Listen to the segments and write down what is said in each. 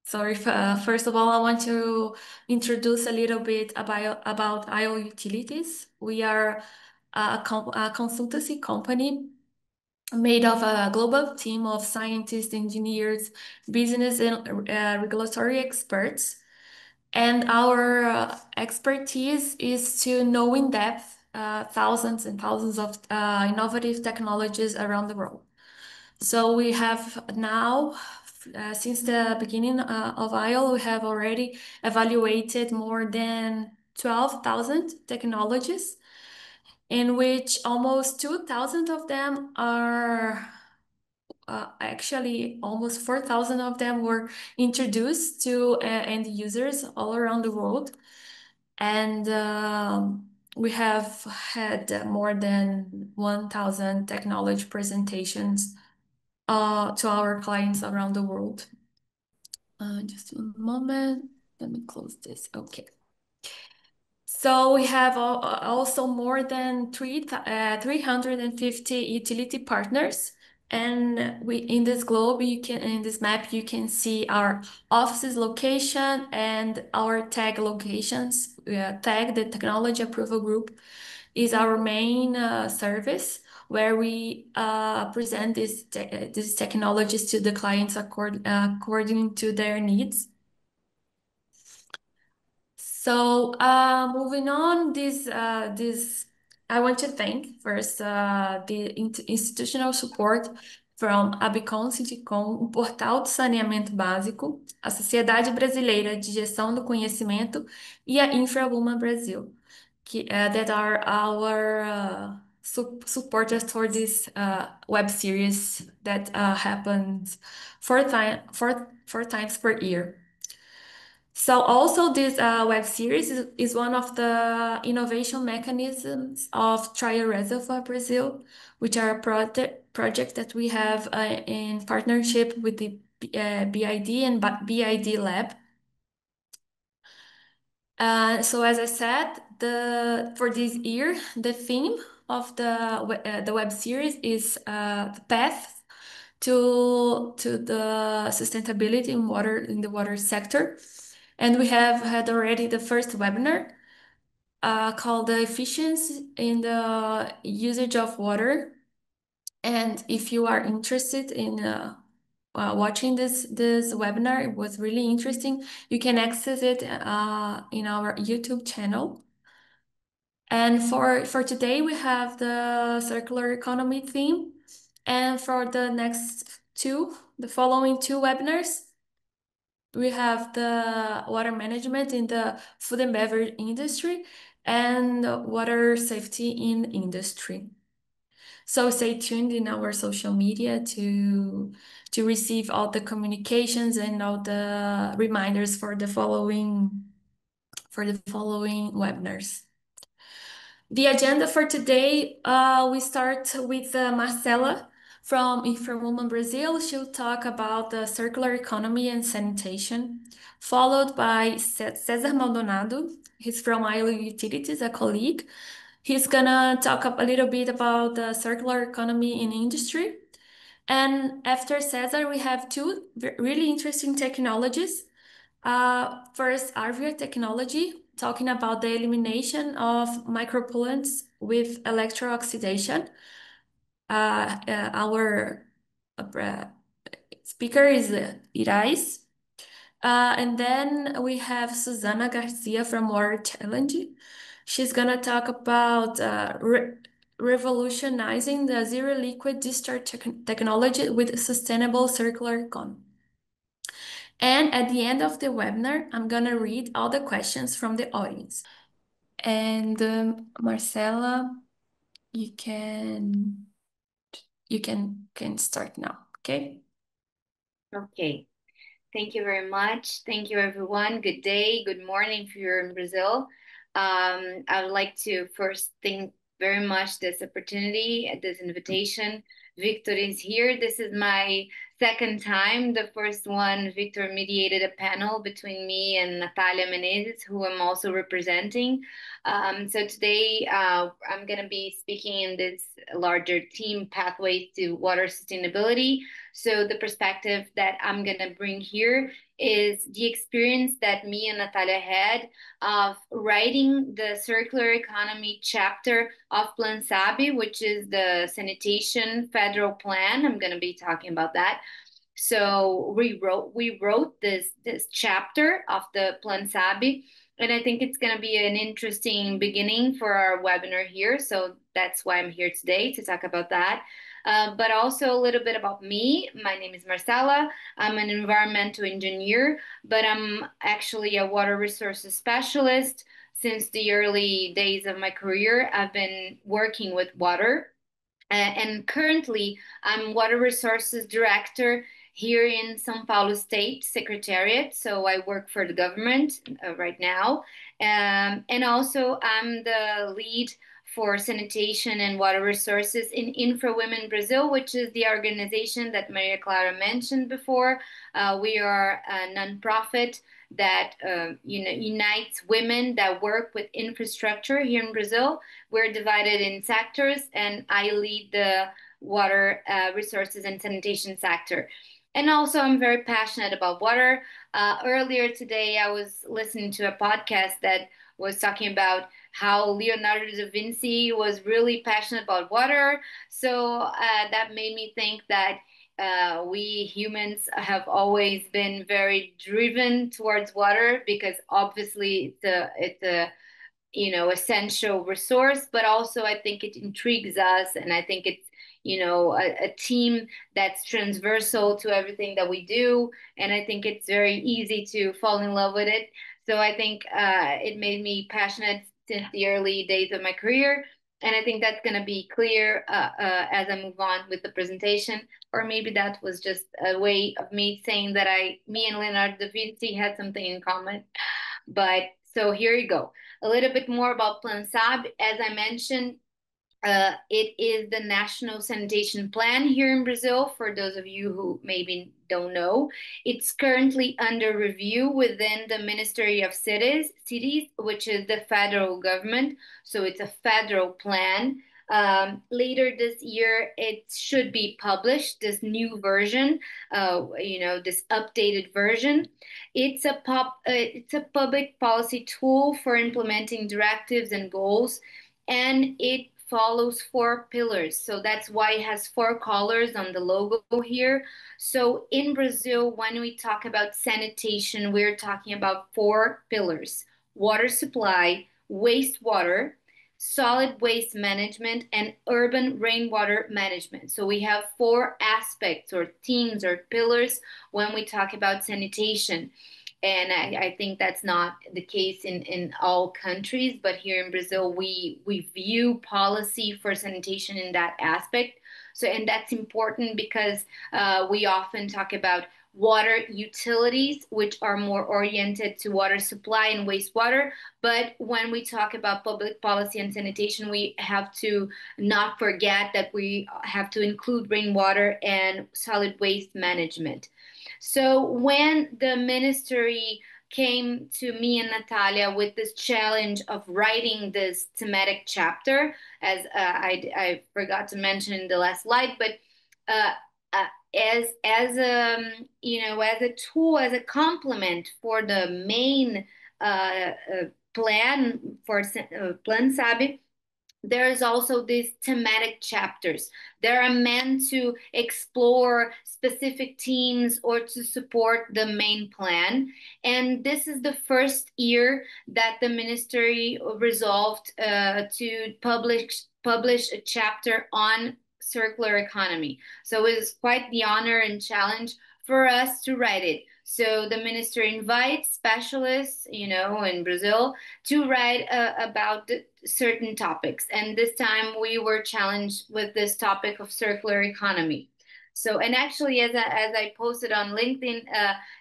First of all, I want to introduce a little bit about IO Utilities. We are a consultancy company made of a global team of scientists, engineers, business, and regulatory experts. And our expertise is to know in depth thousands and thousands of innovative technologies around the world. So we have now, since the beginning of IO, we have already evaluated more than 12,000 technologies, in which almost 2,000 of them are actually almost 4,000 of them were introduced to end users all around the world. And we have had more than 1,000 technology presentations to our clients around the world. Just a moment. Let me close this. Okay. So we have also more than 350 utility partners. And in this globe, in this map, you can see our offices location and our tag locations. Tag, the Technology Approval Group, is our main service where we present these technologies to the clients according to their needs. So moving on, I want to thank first the institutional support from ABCOM, Citicom, o Portal de Saneamento Básico, a Sociedade Brasileira de Gestão do Conhecimento e a Infra Brasil, that are our supporters for this web series that happens four times per year. So also this web series is one of the innovation mechanisms of Trial Reservoir Brazil, which are a project that we have in partnership with the BID and BID Lab. So as I said, for this year, the theme of the web series is the path to the sustainability in the water sector. And we have had already the first webinar called the efficiency in the usage of water. And if you are interested in watching this webinar, it was really interesting. You can access it in our YouTube channel. And for today, we have the circular economy theme. And for the following two webinars, we have the water management in the food and beverage industry and water safety in industry. So stay tuned in our social media to receive all the communications and all the reminders for the following webinars. The agenda for today, we start with Marcela from Infra Brazil. She'll talk about the circular economy and sanitation, followed by Cesar Maldonado. He's from IO Utilities, a colleague. He's gonna talk a little bit about the circular economy in industry. And after Cesar, we have two really interesting technologies. First, Arvia Technology, talking about the elimination of micropoluents with electro-oxidation. Our speaker is Irais. And then we have Susana García from Water Challenge. She's gonna talk about revolutionizing the zero liquid discharge technology with sustainable circular economy. And at the end of the webinar, I'm gonna read all the questions from the audience. And Marcela, you can start now, okay? Okay. Thank you very much. Thank you, everyone. Good day, good morning if you're in Brazil. I would like to first thank very much this opportunity, this invitation. Victor is here. This is my second time. The first one, Victor mediated a panel between me and Natalia Menezes, who I'm also representing. So today I'm going to be speaking in this larger team, Pathways to Water Sustainability. So the perspective that I'm going to bring here is the experience that me and Natalia had of writing the circular economy chapter of Plan Sabe, which is the sanitation federal plan. I'm going to be talking about that. So we wrote this chapter of the Plan Sabe, and I think it's going to be an interesting beginning for our webinar here. So that's why I'm here today to talk about that. But also a little bit about me. My name is Marcela. I'm an environmental engineer, but I'm actually a water resources specialist. Since the early days of my career, I've been working with water. And currently, I'm Water Resources Director here in São Paulo State Secretariat. So I work for the government right now. And also, I'm the lead for sanitation and water resources in Infra Women Brazil, which is the organization that Maria Clara mentioned before. We are a nonprofit that unites women that work with infrastructure here in Brazil. We're divided in sectors, and I lead the water resources and sanitation sector. And also, I'm very passionate about water. Earlier today, I was listening to a podcast that was talking about how Leonardo da Vinci was really passionate about water. So that made me think that we humans have always been very driven towards water because obviously it's a essential resource, but also I think it intrigues us, and I think it's a team that's transversal to everything that we do, and I think it's very easy to fall in love with it. So I think it made me passionate since the early days of my career, and I think that's going to be clear as I move on with the presentation. Or maybe that was just a way of me saying that me and Leonardo da Vinci had something in common. But so here you go. A little bit more about Plan Sabe. As I mentioned, it is the national sanitation plan here in Brazil. For those of you who maybe don't know, it's currently under review within the Ministry of Cities, which is the federal government. So it's a federal plan. Later this year, it should be published, this new version, this updated version. It's a public policy tool for implementing directives and goals, and it follows 4 pillars. So that's why it has 4 colors on the logo here. So in Brazil, when we talk about sanitation, we're talking about 4 pillars: water supply, wastewater, solid waste management, and urban rainwater management. So we have 4 aspects or themes or pillars when we talk about sanitation. And I think that's not the case in all countries, but here in Brazil, we view policy for sanitation in that aspect. So, and that's important because we often talk about water utilities, which are more oriented to water supply and wastewater. But when we talk about public policy and sanitation, we have to not forget that we have to include rainwater and solid waste management. So when the ministry came to me and Natalia with this challenge of writing this thematic chapter, as I forgot to mention in the last slide, but uh, as as a tool, as a complement for the main plan for Plan Sabe, there is also these thematic chapters. They are meant to explore specific themes or to support the main plan. And this is the first year that the ministry resolved to publish a chapter on circular economy. So it is quite the honor and challenge for us to write it. So the ministry invites specialists, in Brazil to write about certain topics. And this time we were challenged with this topic of circular economy. So, and actually, as I posted on LinkedIn,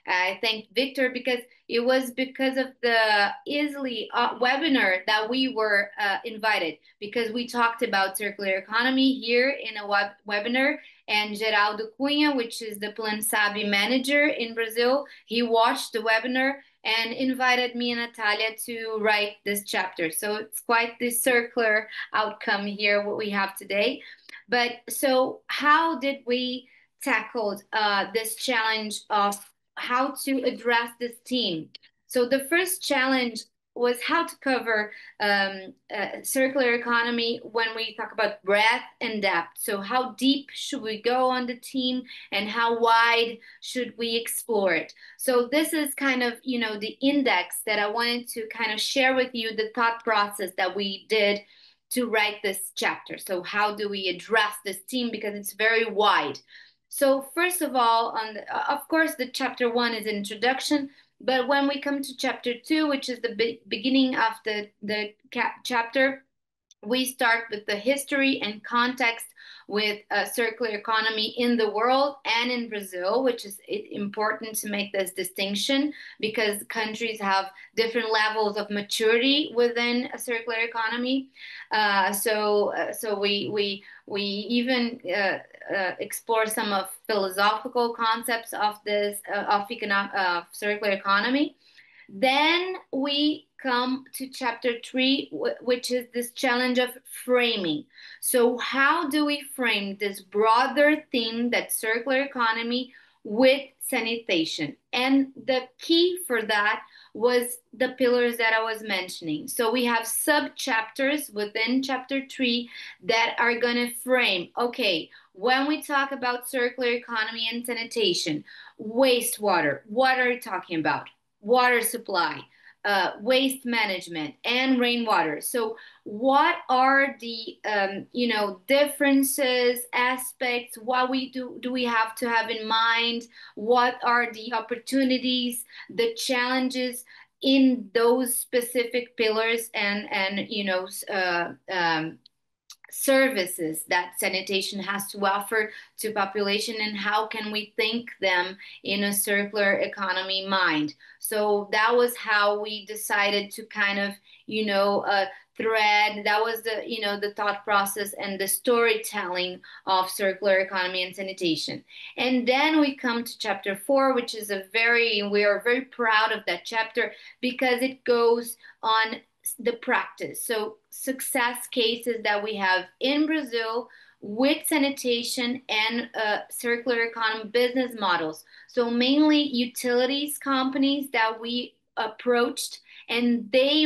I thanked Victor because it was because of the easily webinar that we were invited, because we talked about circular economy here in a webinar. And Geraldo Cunha, which is the Plan Sabe manager in Brazil, he watched the webinar and invited me and Natalia to write this chapter. So it's quite the circular outcome here, what we have today. But so how did we tackled this challenge of how to address this theme. So the first challenge was how to cover circular economy when we talk about breadth and depth. So how deep should we go on the theme, and how wide should we explore it? So this is kind of, the index that I wanted to kind of share with you, the thought process that we did to write this chapter. So how do we address this theme, because it's very wide. So first of all, of course, the chapter 1 is introduction, but when we come to chapter 2, which is the beginning of the chapter, we start with the history and context with circular economy in the world and in Brazil, which is important to make this distinction because countries have different levels of maturity within a circular economy. So we even explore some of philosophical concepts of this of circular economy. Then we come to chapter 3, which is this challenge of framing. So how do we frame this broader theme, that circular economy, with sanitation? And the key for that was the pillars that I was mentioning. So we have sub chapters within chapter 3 that are going to frame, okay, when we talk about circular economy and sanitation, wastewater, what are we talking about? Water supply, waste management, and rainwater. So what are the differences, aspects, what do we have to have in mind? What are the opportunities, the challenges in those specific pillars and services that sanitation has to offer to population, and how can we think them in a circular economy mind? So that was how we decided to kind of thread. That was the thought process and the storytelling of circular economy and sanitation. And then we come to chapter 4, which is we are very proud of that chapter because it goes on the practice. So success cases that we have in Brazil with sanitation and circular economy business models. So mainly utilities companies that we approached, and they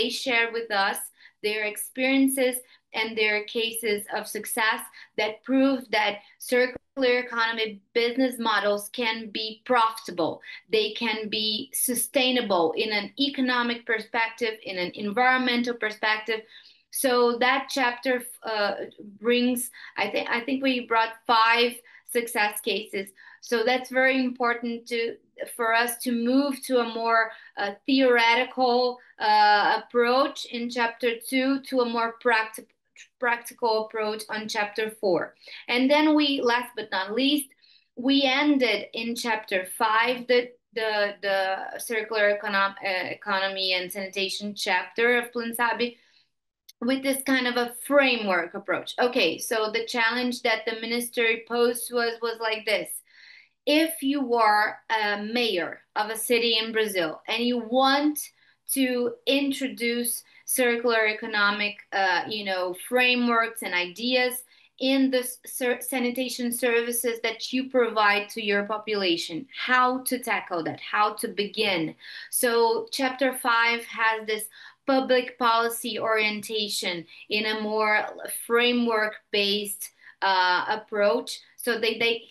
shared with us their experiences and their cases of success that prove that circular economy business models can be profitable. They can be sustainable in an economic perspective, in an environmental perspective. So that chapter brings, I think we brought 5 success cases. So that's very important for us to move to a more theoretical approach in chapter 2 to a more practical approach on chapter 4. And then last but not least, we ended in chapter 5 the circular economy and sanitation chapter of Plan Sabe with this kind of a framework approach. Okay, so the challenge that the minister posed was like this. If you are a mayor of a city in Brazil and you want to introduce circular economic, frameworks and ideas in the sanitation services that you provide to your population, how to tackle that, how to begin. So chapter 5 has this public policy orientation in a more framework-based approach, so they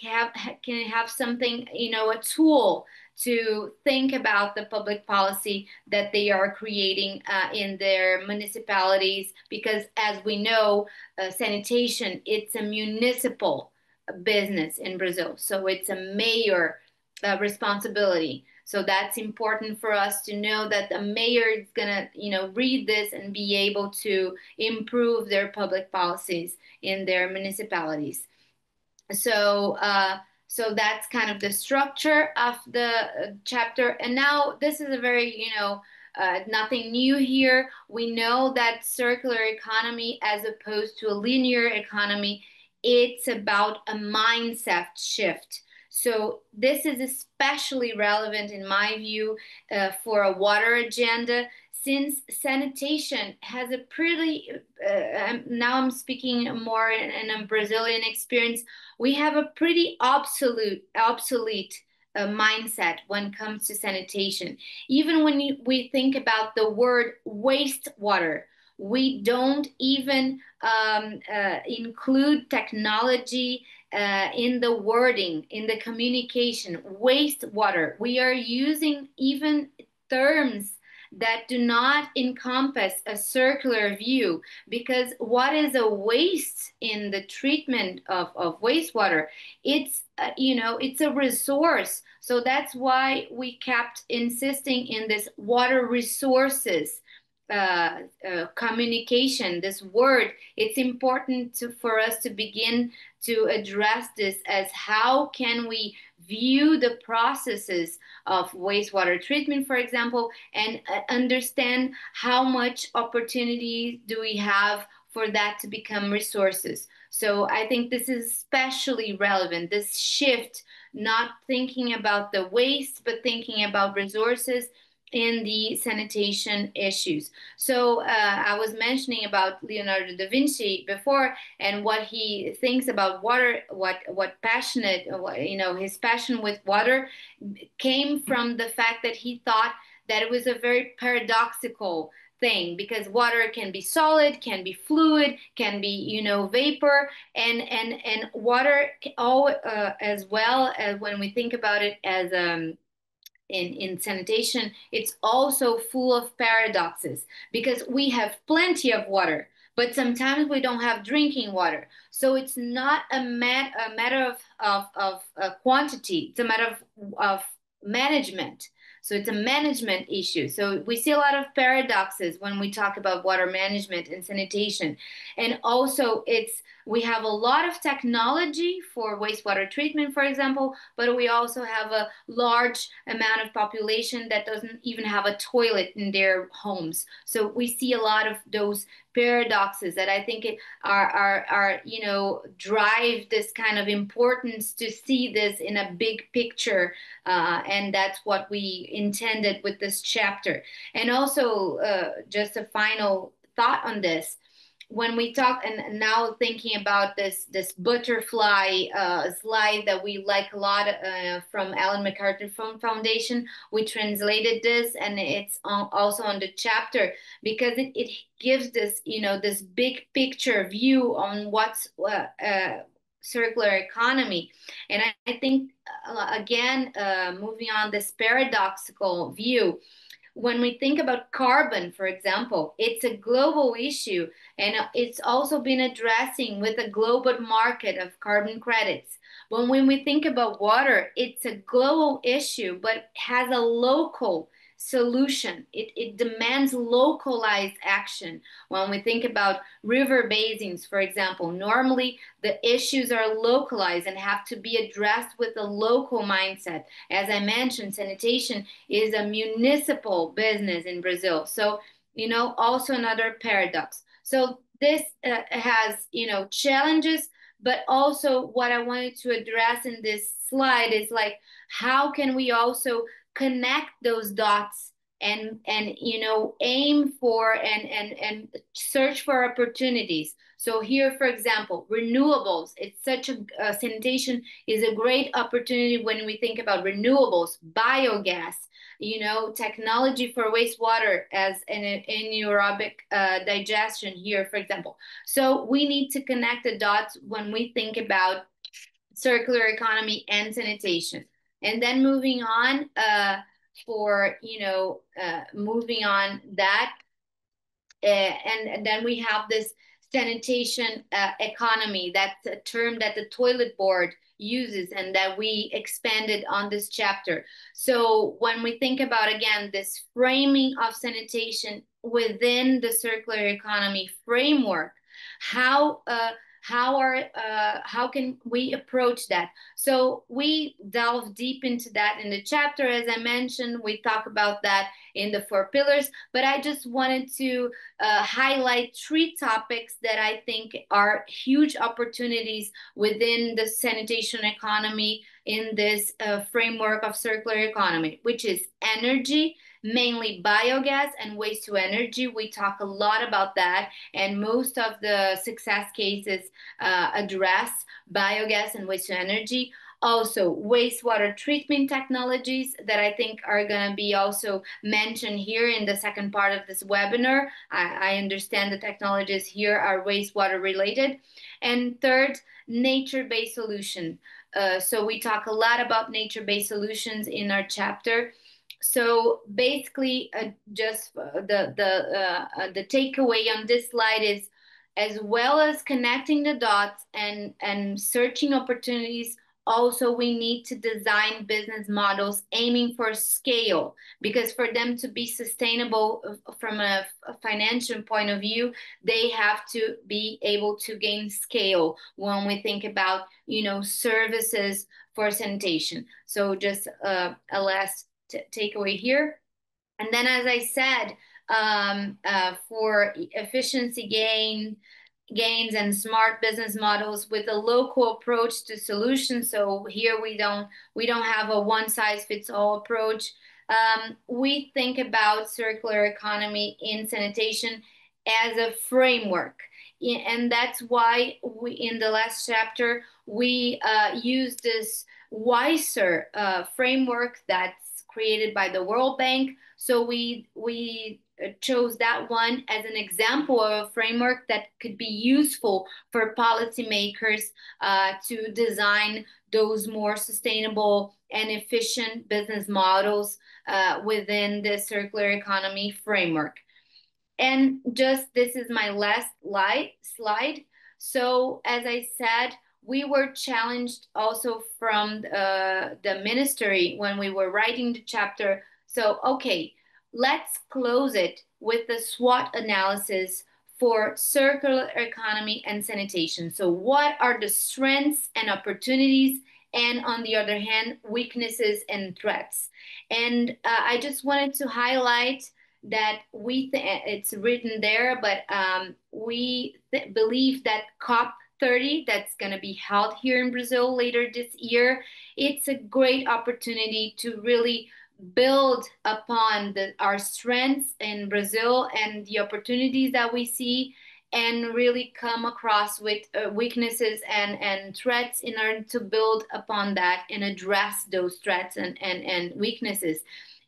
can have something, a tool to think about the public policy that they are creating in their municipalities, because as we know, sanitation, it's a municipal business in Brazil, so it's a mayor responsibility. So that's important for us to know that the mayor is gonna, read this and be able to improve their public policies in their municipalities. So that's kind of the structure of the chapter. And now this is a very, nothing new here. We know that circular economy, as opposed to a linear economy, it's about a mindset shift. So this is especially relevant, in my view, for a water agenda, since sanitation has a pretty, now I'm speaking more in a Brazilian experience, we have a pretty obsolete mindset when it comes to sanitation. Even when we think about the word wastewater, we don't even include technology in the wording, in the communication. Wastewater. We are using even terms that do not encompass a circular view, because what is a waste in the treatment of wastewater? It's it's a resource. So that's why we kept insisting in this water resources communication, this word. It's important for us to begin to address this as how can we view the processes of wastewater treatment, for example, and understand how much opportunity do we have for that to become resources. So I think this is especially relevant, this shift, not thinking about the waste, but thinking about resources in the sanitation issues. So I was mentioning about Leonardo da Vinci before, and what he thinks about water, what passionate, his passion with water came from the fact that he thought that it was a very paradoxical thing, because water can be solid, can be fluid, can be vapor, and water all as well as when we think about it as in sanitation, it's also full of paradoxes, because we have plenty of water, but sometimes we don't have drinking water. So it's not a matter of quantity, it's a matter of management. So it's a management issue. So we see a lot of paradoxes when we talk about water management and sanitation. And also we have a lot of technology for wastewater treatment, for example, but we also have a large amount of population that doesn't even have a toilet in their homes. So we see a lot of those paradoxes that I think are drive this kind of importance to see this in a big picture, and that's what we intended with this chapter. And also, just a final thought on this, when we talk, and now thinking about this butterfly slide that we like a lot from Ellen MacArthur Foundation, we translated this, and it's also on the chapter, because it gives this this big picture view on what's circular economy. And I think again, moving on this paradoxical view, when we think about carbon, for example, it's a global issue, and it's also been addressing with a global market of carbon credits. But when we think about water, it's a global issue, but has a local solution. It demands localized action. When we think about river basins, for example, normally the issues are localized and have to be addressed with a local mindset. As I mentioned, sanitation is a municipal business in Brazil. So, also another paradox. So this has, challenges, but also what I wanted to address in this slide is like, how can we also connect those dots and aim for and search for opportunities. So here, for example, renewables, it's such a sanitation is a great opportunity when we think about renewables, biogas, technology for wastewater as an anaerobic digestion here, for example. So we need to connect the dots when we think about circular economy and sanitation. And then moving on, moving on that, and then we have this sanitation economy. That's a term that the toilet board uses and that we expanded on this chapter. So when we think about, again, this framing of sanitation within the circular economy framework, how how can we approach that? So we delve deep into that in the chapter. As I mentioned, we talk about that in the 4 pillars, but I just wanted to highlight 3 topics that I think are huge opportunities within the sanitation economy in this framework of circular economy, which is energy, mainly biogas and waste to energy. We talk a lot about that, and most of the success cases address biogas and waste to energy. Also, wastewater treatment technologies that I think are going to be also mentioned here in the second part of this webinar. I understand the technologies here are wastewater related. And third, nature-based solution. So we talk a lot about nature-based solutions in our chapter. So basically, just the takeaway on this slide is, as well as connecting the dots and searching opportunities, also we need to design business models aiming for scale, because for them to be sustainable from a financial point of view, they have to be able to gain scale when we think about, services for sanitation. So just a last takeaway here. And then, as I said, for efficiency gains and smart business models with a local approach to solutions. So here we don't have a one size fits all approach. We think about circular economy in sanitation as a framework. And that's why we, in the last chapter, we use this wiser framework that's created by the World Bank. So we chose that one as an example of a framework that could be useful for policymakers to design those more sustainable and efficient business models within the circular economy framework. And just this is my last slide. So as I said, we were challenged also from the ministry when we were writing the chapter. So, okay, let's close it with the SWOT analysis for circular economy and sanitation. So what are the strengths and opportunities, and on the other hand, weaknesses and threats? And I just wanted to highlight that it's written there, but we believe that COP30 that's going to be held here in Brazil later this year, it's a great opportunity to really build upon our strengths in Brazil and the opportunities that we see, and really come across with weaknesses and threats in order to build upon that and address those threats and weaknesses.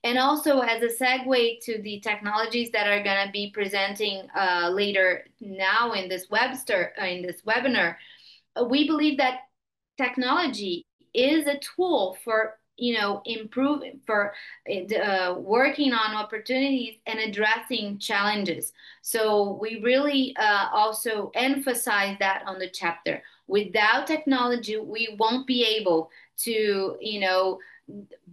And also, as a segue to the technologies that are going to be presenting later now in this webinar, we believe that technology is a tool for improving, for working on opportunities and addressing challenges. So we really also emphasize that on the chapter. Without technology, we won't be able to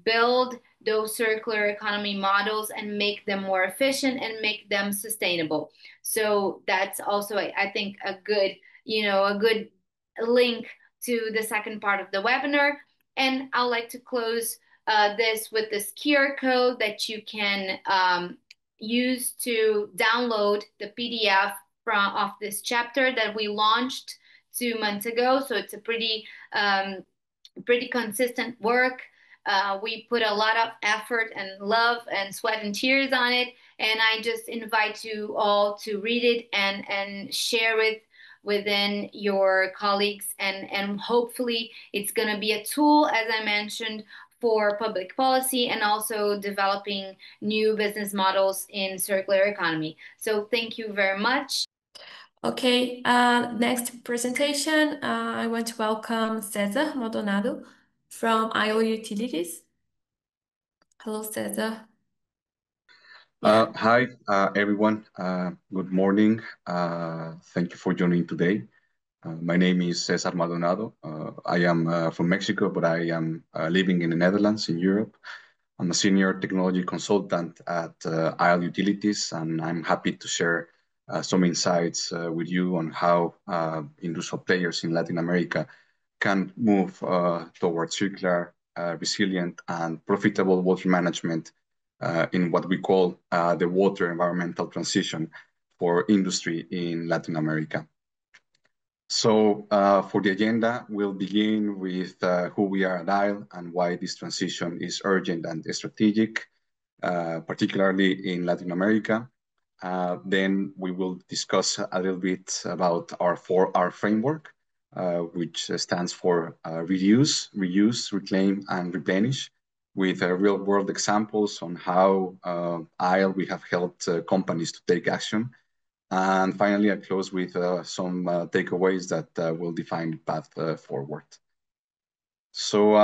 build those circular economy models and make them more efficient and make them sustainable. So that's also, I think, a good link to the second part of the webinar. And I'd like to close this with this QR code that you can use to download the PDF of this chapter that we launched 2 months ago. So it's a pretty consistent work. We put a lot of effort and love and sweat and tears on it. And I just invite you all to read it and share it within your colleagues. And hopefully it's going to be a tool, as I mentioned, for public policy and also developing new business models in circular economy. So thank you very much. Okay, next presentation, I want to welcome Cesar Maldonado from IO Utilities. Hello, Cesar. Hi, everyone. Good morning. Thank you for joining today. My name is Cesar Maldonado. I am from Mexico, but I am living in the Netherlands in Europe. I'm a senior technology consultant at IO Utilities, and I'm happy to share some insights with you on how industrial players in Latin America can move towards circular, resilient, and profitable water management in what we call the water environmental transition for industry in Latin America. So for the agenda, we'll begin with who we are at ILE and why this transition is urgent and strategic, particularly in Latin America. Then we will discuss a little bit about our 4R framework, which stands for reduce, reuse, reclaim, and replenish, with real-world examples on how ILE we have helped companies to take action. And finally, I close with some takeaways that will define the path forward. So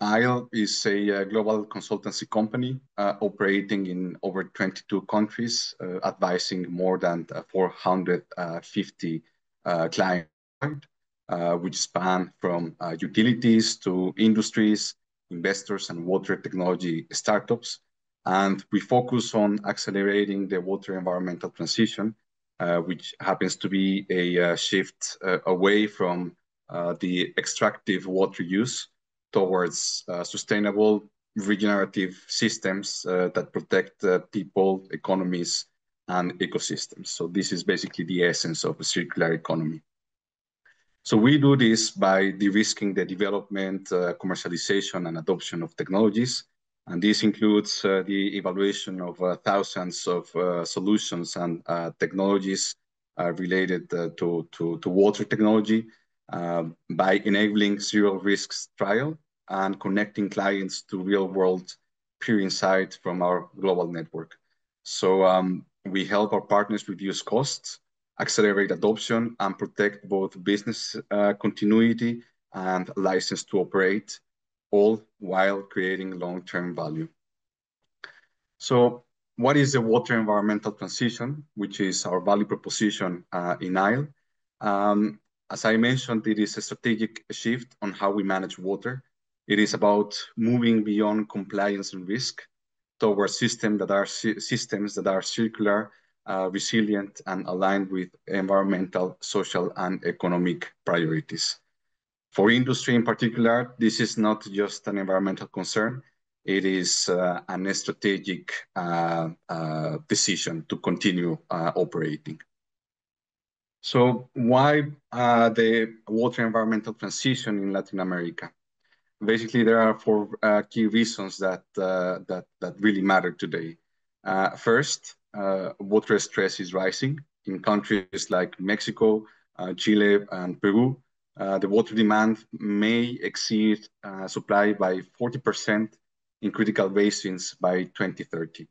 ILE is a global consultancy company operating in over 22 countries, advising more than 450 clients, which span from utilities to industries, investors, and water technology startups. And we focus on accelerating the water environmental transition, which happens to be a shift away from the extractive water use towards sustainable regenerative systems that protect people, economies, and ecosystems. So this is basically the essence of a circular economy. So we do this by de-risking the development, commercialization, and adoption of technologies. And this includes the evaluation of thousands of solutions and technologies related to water technology by enabling zero risks trial and connecting clients to real-world peer insight from our global network. So we help our partners reduce costs, accelerate adoption, and protect both business continuity and license to operate, all while creating long-term value. So what is the water environmental transition, which is our value proposition in ILE? As I mentioned, it is a strategic shift on how we manage water. It is about moving beyond compliance and risk towards systems that are circular, resilient, and aligned with environmental, social, and economic priorities. For industry in particular, this is not just an environmental concern, it is a strategic decision to continue operating. So why the water environmental transition in Latin America? Basically, there are four key reasons that really matter today. First, water stress is rising in countries like Mexico, Chile, and Peru. The water demand may exceed supply by 40% in critical basins by 2030.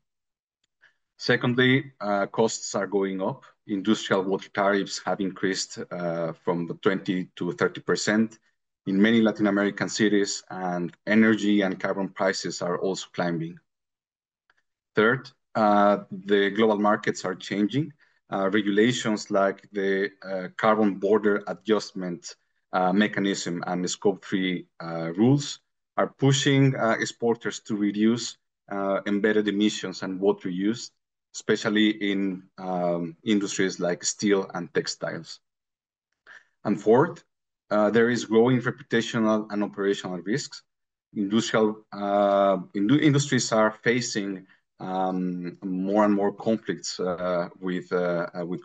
Secondly, costs are going up. Industrial water tariffs have increased from 20 to 30% in many Latin American cities, and energy and carbon prices are also climbing. Third, the global markets are changing. Regulations like the carbon border adjustment mechanism and the Scope 3 rules are pushing exporters to reduce embedded emissions and water use, especially in industries like steel and textiles. And fourth, there is growing reputational and operational risks. Industries are facing more and more conflicts with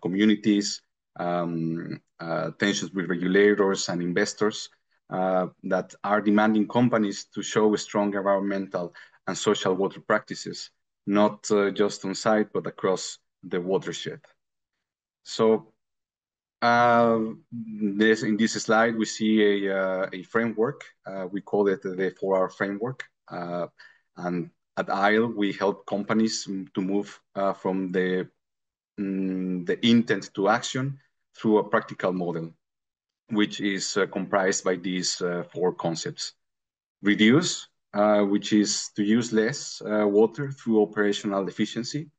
communities, tensions with regulators and investors that are demanding companies to show strong environmental and social water practices, not just on site, but across the watershed. So in this slide, we see a framework. We call it the 4R framework. And at ILE, we help companies to move from the intent to action through a practical model, which is comprised by these four concepts. Reduce, which is to use less water through operational efficiency.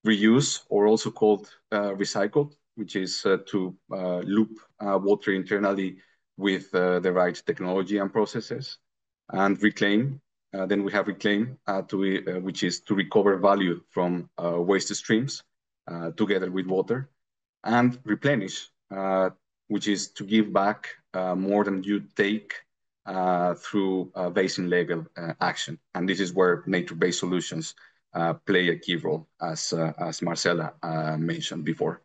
Reuse, or also called recycle, which is to loop water internally with the right technology and processes. And reclaim, then we have reclaim, which is to recover value from waste streams. together with water, and replenish, which is to give back more than you take through basin level action. And this is where nature-based solutions play a key role, as Marcela mentioned before.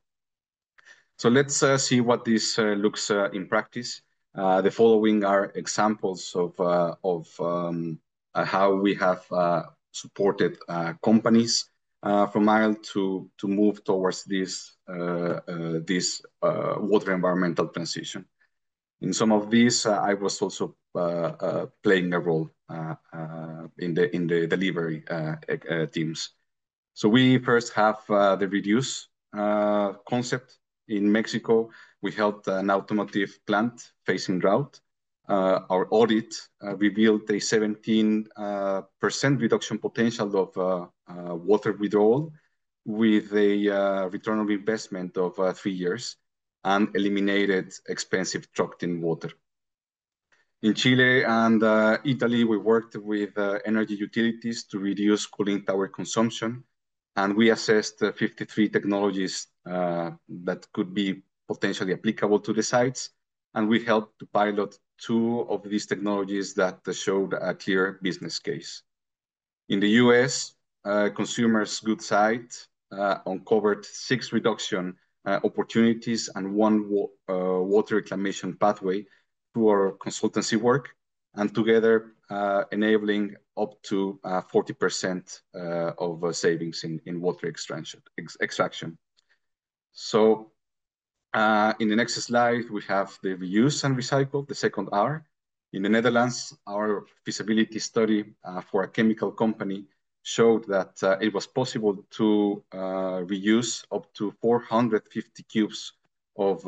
So let's see what this looks in practice. The following are examples of how we have supported companies from ILE to move towards this water environmental transition. In some of these, I was also playing a role in the delivery teams. So we first have the reduce concept. In Mexico, we helped an automotive plant facing drought. Our audit revealed a 17% reduction potential of water withdrawal with a return of investment of 3 years and eliminated expensive trucked-in water. In Chile and Italy, we worked with energy utilities to reduce cooling tower consumption, and we assessed 53 technologies that could be potentially applicable to the sites, and we helped to pilot 2 of these technologies that showed a clear business case. In the US, Consumers Goods site uncovered 6 reduction opportunities and 1 water reclamation pathway through our consultancy work, and together enabling up to 40% of savings in water extraction. So in the next slide, we have the reuse and recycle, the second R. In the Netherlands, our feasibility study for a chemical company showed that it was possible to reuse up to 450 cubes of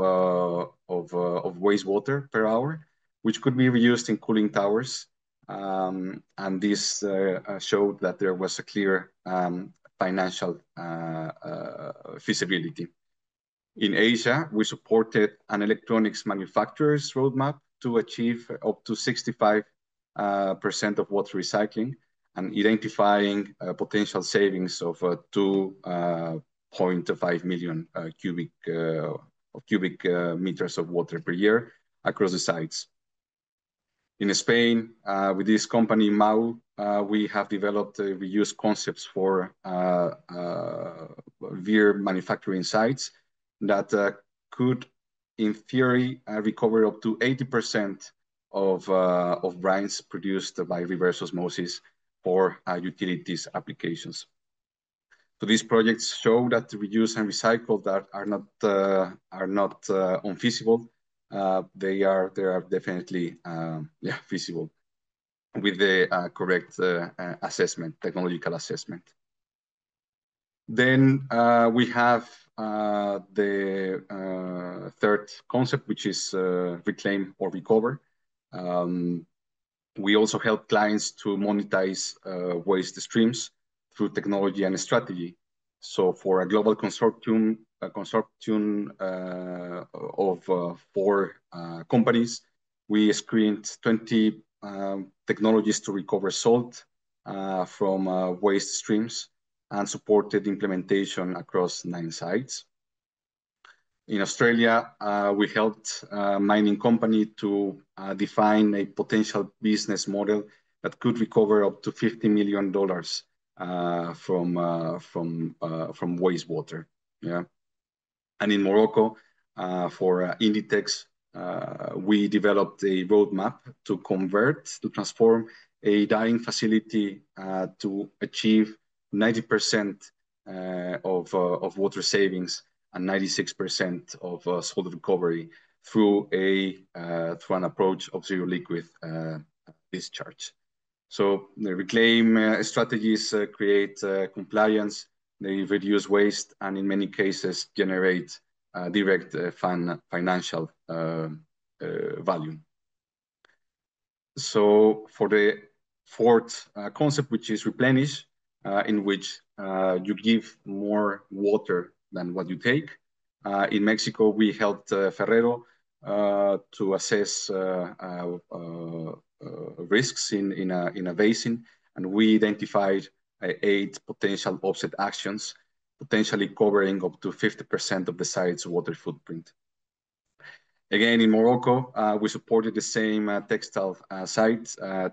wastewater per hour, which could be reused in cooling towers. And this showed that there was a clear financial feasibility. In Asia, we supported an electronics manufacturer's roadmap to achieve up to 65% of water recycling and identifying potential savings of 2.5 million cubic meters of water per year across the sites. In Spain, with this company Mau, we have developed reuse concepts for beer manufacturing sites that could, in theory, recover up to 80% of brines produced by reverse osmosis for utilities applications. So these projects show that the reuse and recycle that are not unfeasible. They are definitely feasible with the correct assessment, technological assessment. Then we have the third concept, which is reclaim or recover. We also help clients to monetize waste streams through technology and strategy. So for a global consortium of 4 companies, we screened 20 technologies to recover salt from waste streams and supported implementation across 9 sites. In Australia, we helped a mining company to define a potential business model that could recover up to $50 million from wastewater. Yeah. And in Morocco, for Inditex, we developed a roadmap to transform a dyeing facility to achieve 90% of water savings and 96% of salt recovery through an approach of zero liquid discharge. So the reclaim strategies create compliance, they reduce waste, and in many cases generate direct financial value. So for the fourth concept, which is replenish, in which you give more water than what you take. In Mexico, we helped Ferrero to assess risks in a basin, and we identified 8 potential offset actions potentially covering up to 50% of the site's water footprint. Again, in Morocco, we supported the same textile site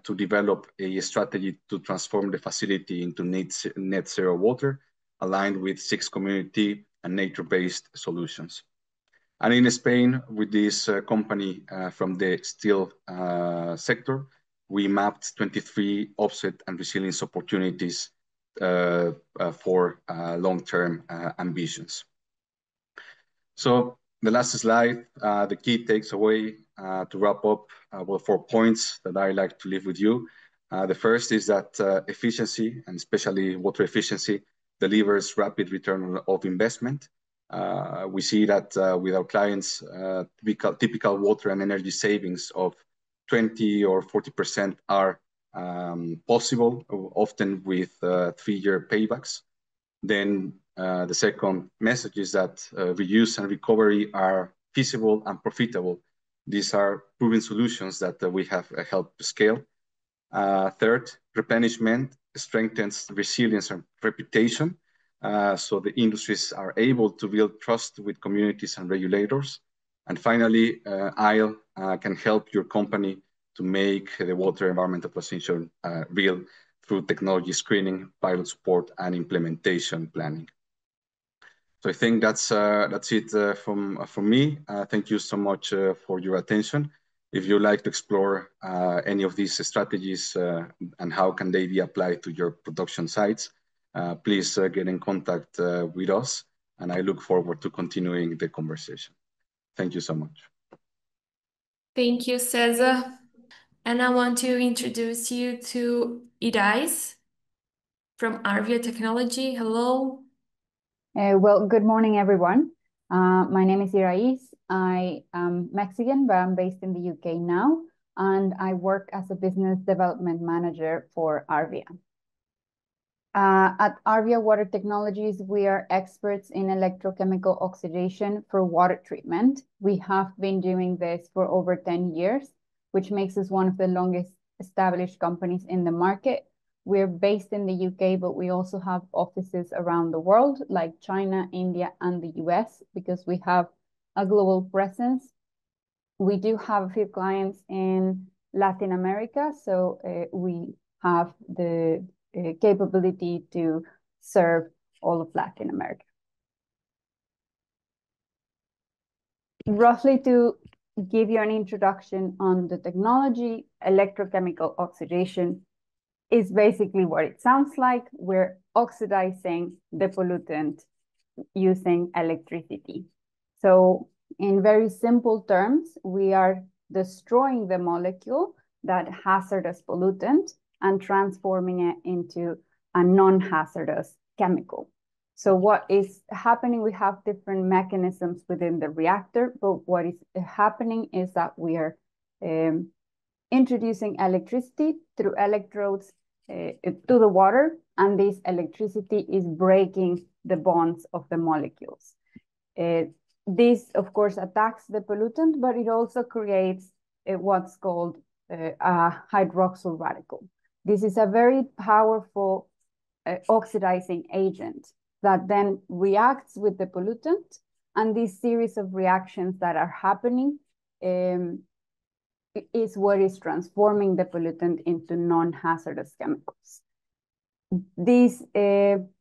to develop a strategy to transform the facility into net zero water, aligned with 6 community and nature-based solutions. And in Spain, with this company from the steel sector, we mapped 23 offset and resilience opportunities for long-term ambitions. So the last slide, the key takeaway to wrap up, well, 4 points that I like to leave with you. The first is that efficiency, and especially water efficiency, delivers rapid return of investment. We see that with our clients, typical water and energy savings of 20 or 40% are possible, often with 3-year paybacks. Then the second message is that reuse and recovery are feasible and profitable. These are proven solutions that we have helped to scale. Third, replenishment strengthens resilience and reputation. So the industries are able to build trust with communities and regulators. And finally, ILE can help your company to make the water environmental transition real through technology screening, pilot support, and implementation planning. So I think that's it from me. Thank you so much for your attention. If you'd like to explore any of these strategies and how can they be applied to your production sites, please get in contact with us, and I look forward to continuing the conversation. Thank you so much. Thank you, Cesar. And I want to introduce you to Irais from Arvia Technology. Hello. Well, good morning, everyone. My name is Irais. I am Mexican, but I'm based in the UK now, and I work as a business development manager for Arvia. At Arvia Water Technologies, we are experts in electrochemical oxidation for water treatment. We have been doing this for over 10 years, which makes us one of the longest established companies in the market. We're based in the UK, but we also have offices around the world, like China, India, and the US, because we have a global presence. We do have a few clients in Latin America, so we have the capability to serve all of Latin America. Roughly to give you an introduction on the technology, electrochemical oxidation is basically what it sounds like. We're oxidizing the pollutant using electricity. So in very simple terms, we are destroying the molecule, that hazardous pollutant, and transforming it into a non-hazardous chemical. So what is happening, we have different mechanisms within the reactor, but what is happening is that we are introducing electricity through electrodes to the water, and this electricity is breaking the bonds of the molecules. This, of course, attacks the pollutant, but it also creates what's called a hydroxyl radical. This is a very powerful oxidizing agent that then reacts with the pollutant, and this series of reactions that are happening is what is transforming the pollutant into non-hazardous chemicals. This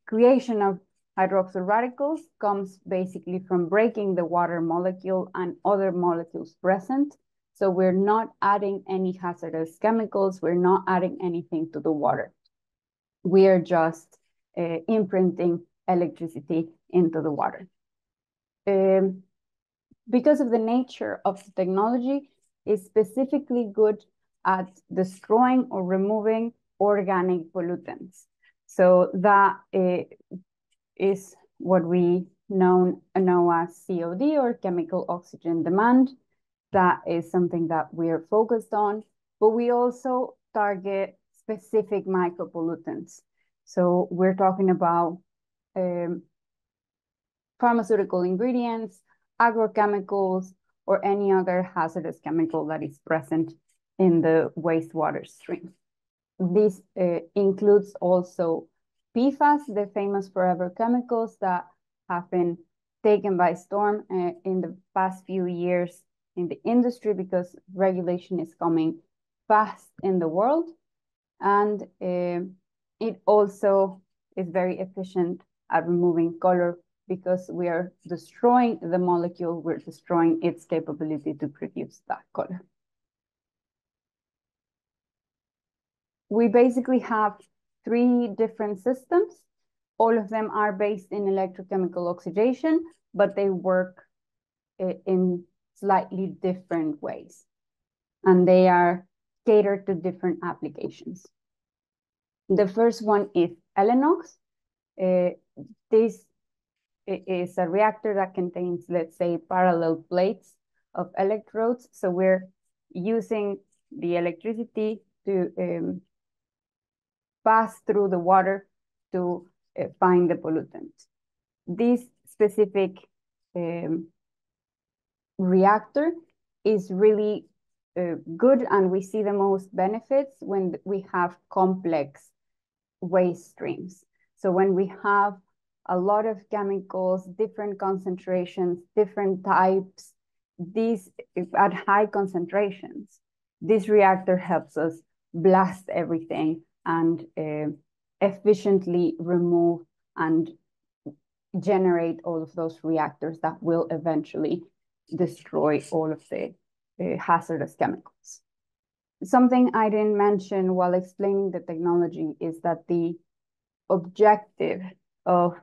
creation of hydroxyl radicals comes basically from breaking the water molecule and other molecules present. So we're not adding any hazardous chemicals. We're not adding anything to the water. We are just imprinting electricity into the water. Because of the nature of the technology, it's specifically good at destroying or removing organic pollutants. So that is what we know as COD, or chemical oxygen demand. That is something that we are focused on, but we also target specific micropollutants. So we're talking about pharmaceutical ingredients, agrochemicals, or any other hazardous chemical that is present in the wastewater stream. This includes also PFAS, the famous forever chemicals that have been taken by storm in the past few years in the industry because regulation is coming fast in the world. And it also is very efficient at removing color because we are destroying the molecule, we're destroying its capability to produce that color. We basically have 3 different systems. All of them are based in electrochemical oxidation, but they work in slightly different ways. And they are catered to different applications. The first one is Elenox. This is a reactor that contains, let's say, parallel plates of electrodes. So we're using the electricity to pass through the water to find the pollutant. This specific reactor is really good, and we see the most benefits when we have complex waste streams. So when we have a lot of chemicals, different concentrations, different types, these at high concentrations, this reactor helps us blast everything and efficiently remove and generate all of those reactors that will eventually destroy all of the hazardous chemicals. Something I didn't mention while explaining the technology is that the objective of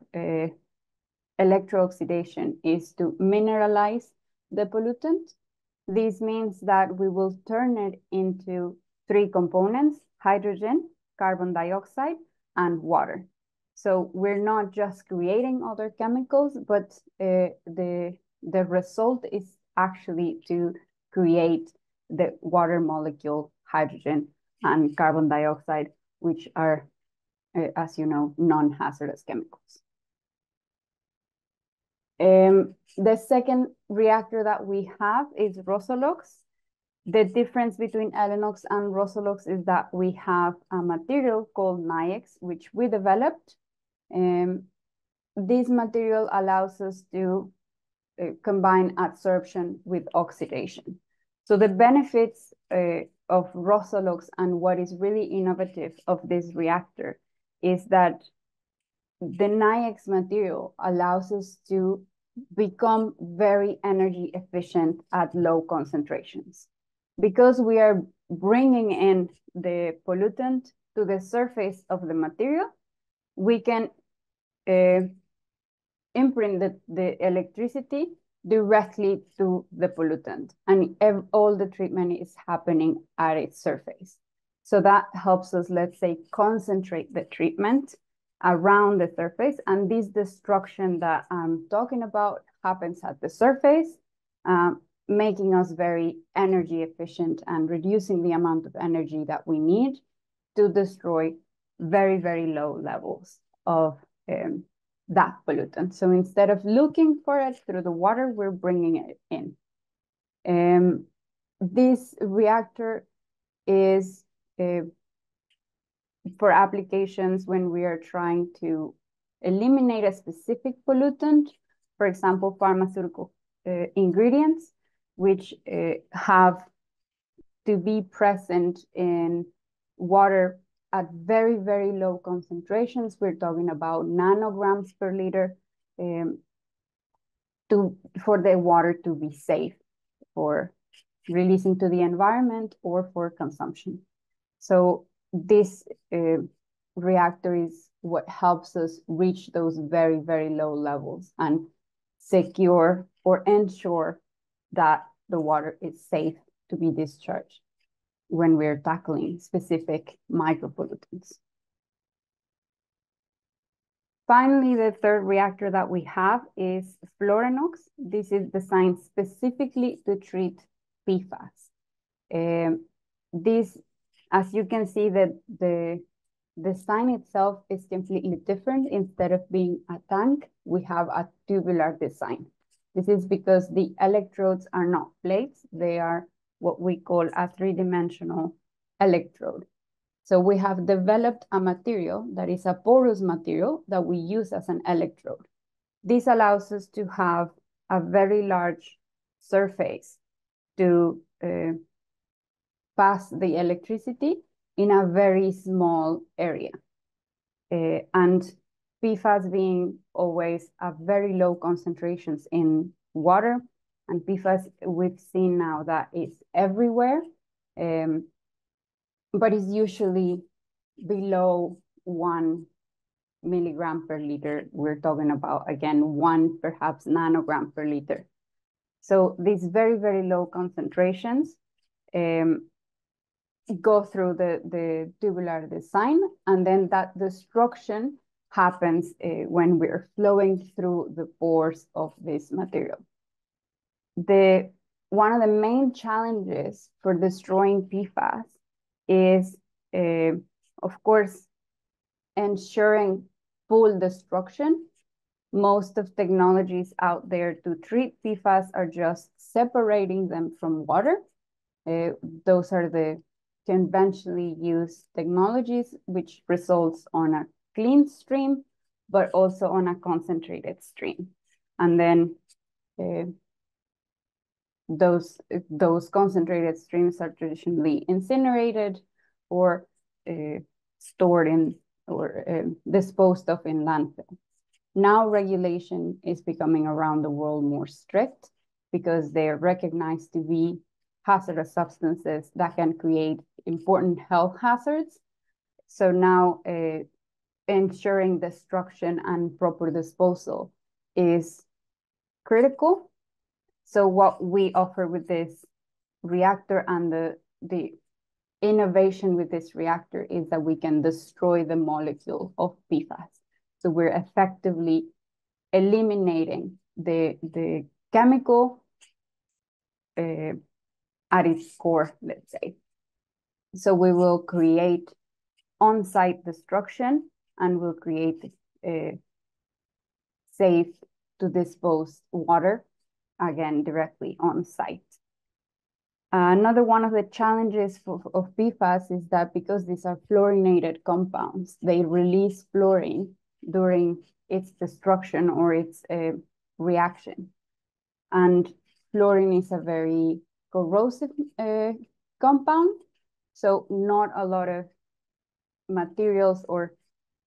electrooxidation is to mineralize the pollutant. This means that we will turn it into 3 components: hydrogen, carbon dioxide, and water. So we're not just creating other chemicals, but the result is actually to create the water molecule, hydrogen, and carbon dioxide, which are, as you know, non-hazardous chemicals. The second reactor that we have is Rosalox. The difference between Elenox and Rosalox is that we have a material called NIX, which we developed. This material allows us to combine adsorption with oxidation. So the benefits of Rosalox and what is really innovative of this reactor is that the NIX material allows us to become very energy efficient at low concentrations. Because we are bringing in the pollutant to the surface of the material, we can imprint the electricity directly to the pollutant, and all the treatment is happening at its surface. So that helps us, let's say, concentrate the treatment around the surface, and this destruction that I'm talking about happens at the surface, making us very energy efficient and reducing the amount of energy that we need to destroy very, very low levels of that pollutant. So instead of looking for it through the water, we're bringing it in. This reactor is for applications when we are trying to eliminate a specific pollutant, for example, pharmaceutical ingredients, which have to be present in water at very, very low concentrations. We're talking about nanograms per liter for the water to be safe for releasing to the environment or for consumption. So this reactor is what helps us reach those very, very low levels and secure or ensure that the water is safe to be discharged when we're tackling specific micropollutants. Finally, the third reactor that we have is Fluorenox. This is designed specifically to treat PFAS. This, as you can see, the design itself is completely different. Instead of being a tank, we have a tubular design. This is because the electrodes are not plates. They are what we call a 3-dimensional electrode. So we have developed a material that is a porous material that we use as an electrode. This allows us to have a very large surface to pass the electricity in a very small area. And PFAS being always a very low concentrations in water, and PFAS we've seen now that it's everywhere, but it's usually below 1 milligram per liter. We're talking about, again, 1 perhaps nanogram per liter. So these very, very low concentrations go through the tubular design, and then that destruction happens when we're flowing through the pores of this material. One of the main challenges for destroying PFAS is, of course, ensuring full destruction. Most of technologies out there to treat PFAS are just separating them from water. Those are the conventionally used technologies, which results on a clean stream, but also on a concentrated stream. And then those concentrated streams are traditionally incinerated or stored in or disposed of in landfill. Now regulation is becoming around the world more strict because they are recognized to be hazardous substances that can create important health hazards. So now ensuring destruction and proper disposal is critical. So what we offer with this reactor and the innovation with this reactor is that we can destroy the molecule of PFAS. So we're effectively eliminating the chemical at its core, let's say. So we will create on-site destruction and we'll create safe to dispose water, again, directly on site. Another one of the challenges of PFAS is that because these are fluorinated compounds, they release fluorine during its destruction or its reaction. And fluorine is a very corrosive compound, so not a lot of materials, or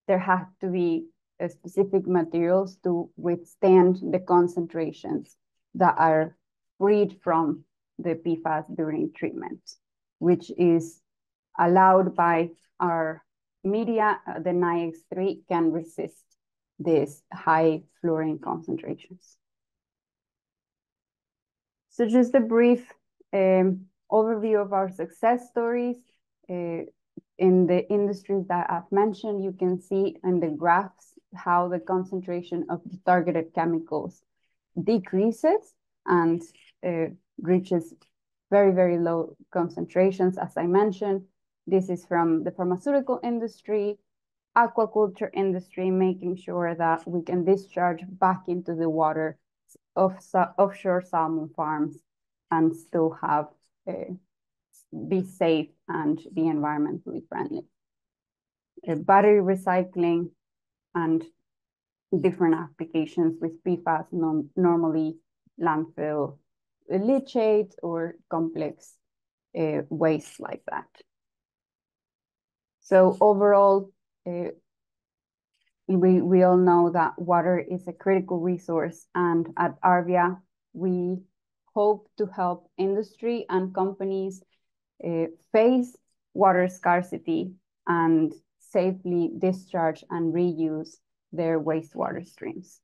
there have to be specific materials to withstand the concentrations that are freed from the PFAS during treatment, which is allowed by our media. The NIX3 can resist these high fluorine concentrations. So just a brief overview of our success stories. In the industries that I've mentioned, you can see in the graphs how the concentration of the targeted chemicals decreases and reaches very, very low concentrations. As I mentioned, this is from the pharmaceutical industry, aquaculture industry, making sure that we can discharge back into the water of offshore salmon farms and still have be safe and be environmentally friendly. Battery recycling and different applications with PFAS, normally landfill leachate or complex waste like that. So overall, we all know that water is a critical resource, and at Arvia, we hope to help industry and companies face water scarcity and safely discharge and reuse their wastewater streams.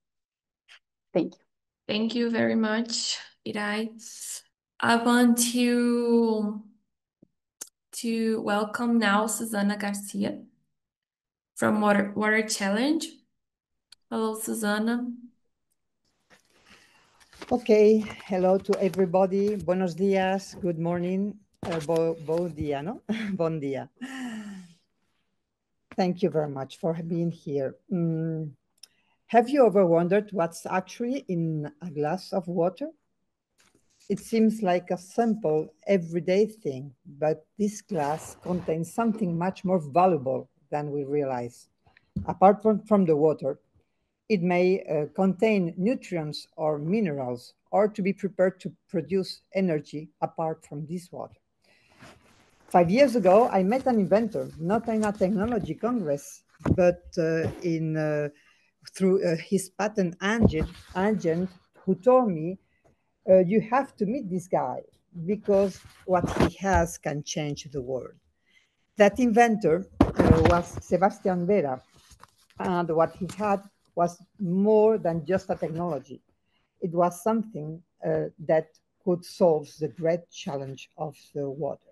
Thank you. Thank you very much, Irais. I want to welcome now Susana García from Water Challenge. Hello, Susana. Okay, hello to everybody. Buenos días, good morning, bon dia, no? Bon dia. Thank you very much for being here. Have you ever wondered what's actually in a glass of water? it seems like a simple everyday thing, but this glass contains something much more valuable than we realize. Apart from the water, it may contain nutrients or minerals, or to be prepared to produce energy apart from this water. 5 years ago, I met an inventor, not in a technology congress, but through his patent agent, who told me, you have to meet this guy because what he has can change the world. That inventor was Sebastian Vera, and what he had was more than just a technology. It was something that could solve the great challenge of the water.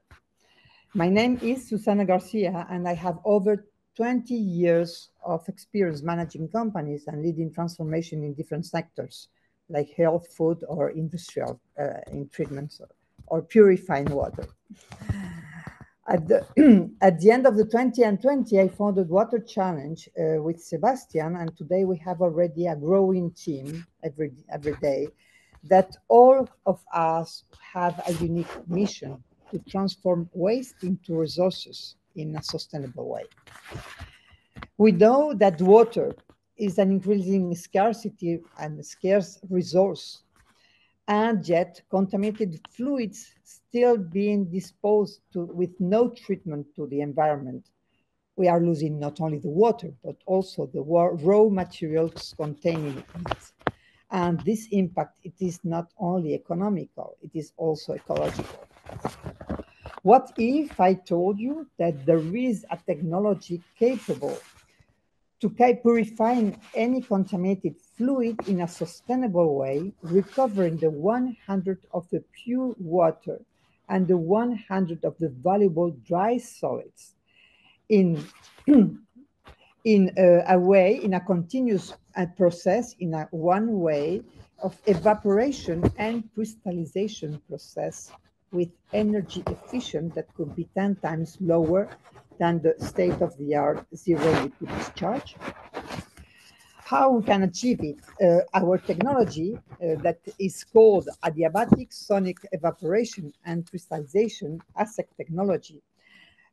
My name is Susana García, and I have over 20 years of experience managing companies and leading transformation in different sectors, like health, food, or industrial in treatments or purifying water. At the end of the 2020, I founded Water Challenge with Sebastian, and today we have already a growing team every day that all of us have a unique mission to transform waste into resources in a sustainable way. We know that water is an increasing scarcity and scarce resource, and yet contaminated fluids still being disposed to with no treatment to the environment. We are losing not only the water, but also the raw materials containing it. And this impact, it is not only economical, it is also ecological. What if I told you that there is a technology capable to purifying any contaminated fluid in a sustainable way, recovering the 100 of the pure water and the 100 of the valuable dry solids in a continuous process, in a one way of evaporation and crystallization process with energy efficient that could be 10 times lower than the state-of-the-art zero liquid discharge. How we can achieve it? Our technology that is called adiabatic sonic evaporation and crystallization ASEC technology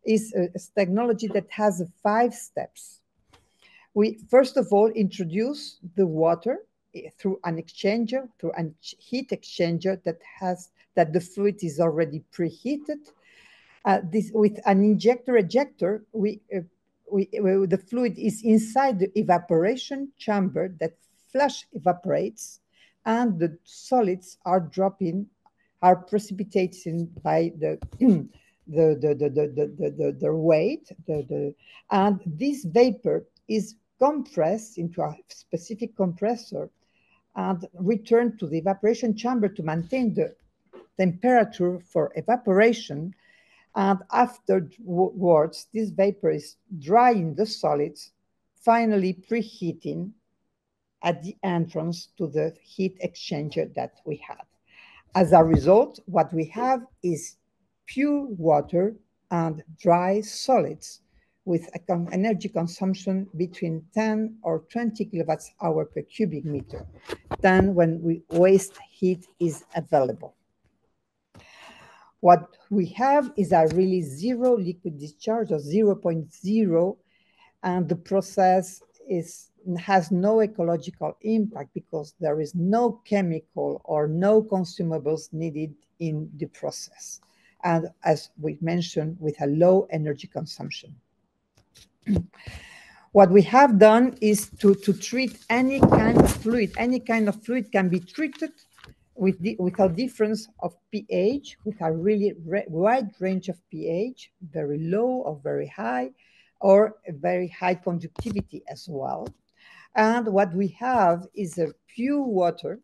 is a technology that has 5 steps. We first of all introduce the water through an exchanger, through a heat exchanger that the fluid is already preheated. This with an ejector, the fluid is inside the evaporation chamber that flash evaporates, and the solids are precipitating by the weight, and this vapor is compressed into a specific compressor and returned to the evaporation chamber to maintain the temperature for evaporation. And afterwards, this vapor is drying the solids, finally preheating at the entrance to the heat exchanger that we have. As a result, what we have is pure water and dry solids with an energy consumption between 10 or 20 kilowatts hour per cubic meter than when waste heat is available. What we have is a really zero liquid discharge of 0.0, and the process has no ecological impact because there is no chemical or no consumables needed in the process. And as we mentioned, with a low energy consumption. What we have done is to treat any kind of fluid. Any kind of fluid can be treated with a difference of pH, with a really wide range of pH, very low or very high, or a very high conductivity as well. And what we have is a pure water,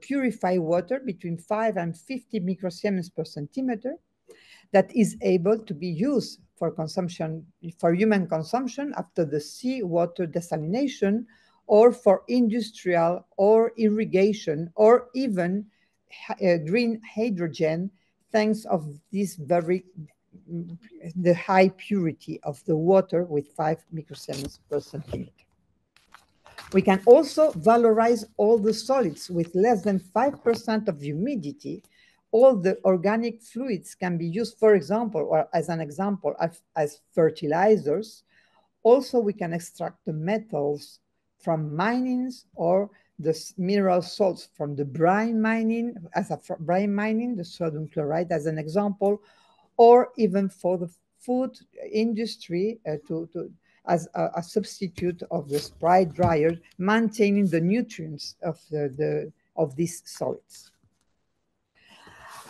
purified water between 5 and 50 microsiemens per centimeter that is able to be used for consumption, for human consumption after the seawater desalination, or for industrial or irrigation, or even green hydrogen, thanks of this the high purity of the water with 5 microsiemens per centimeter. We can also valorize all the solids with less than 5% of humidity. All the organic fluids can be used, for example, or as an example, as fertilizers. Also, we can extract the metals from minings or the mineral salts from the brine mining, the sodium chloride as an example, or even for the food industry as a substitute of the spray dryer, maintaining the nutrients of these solids.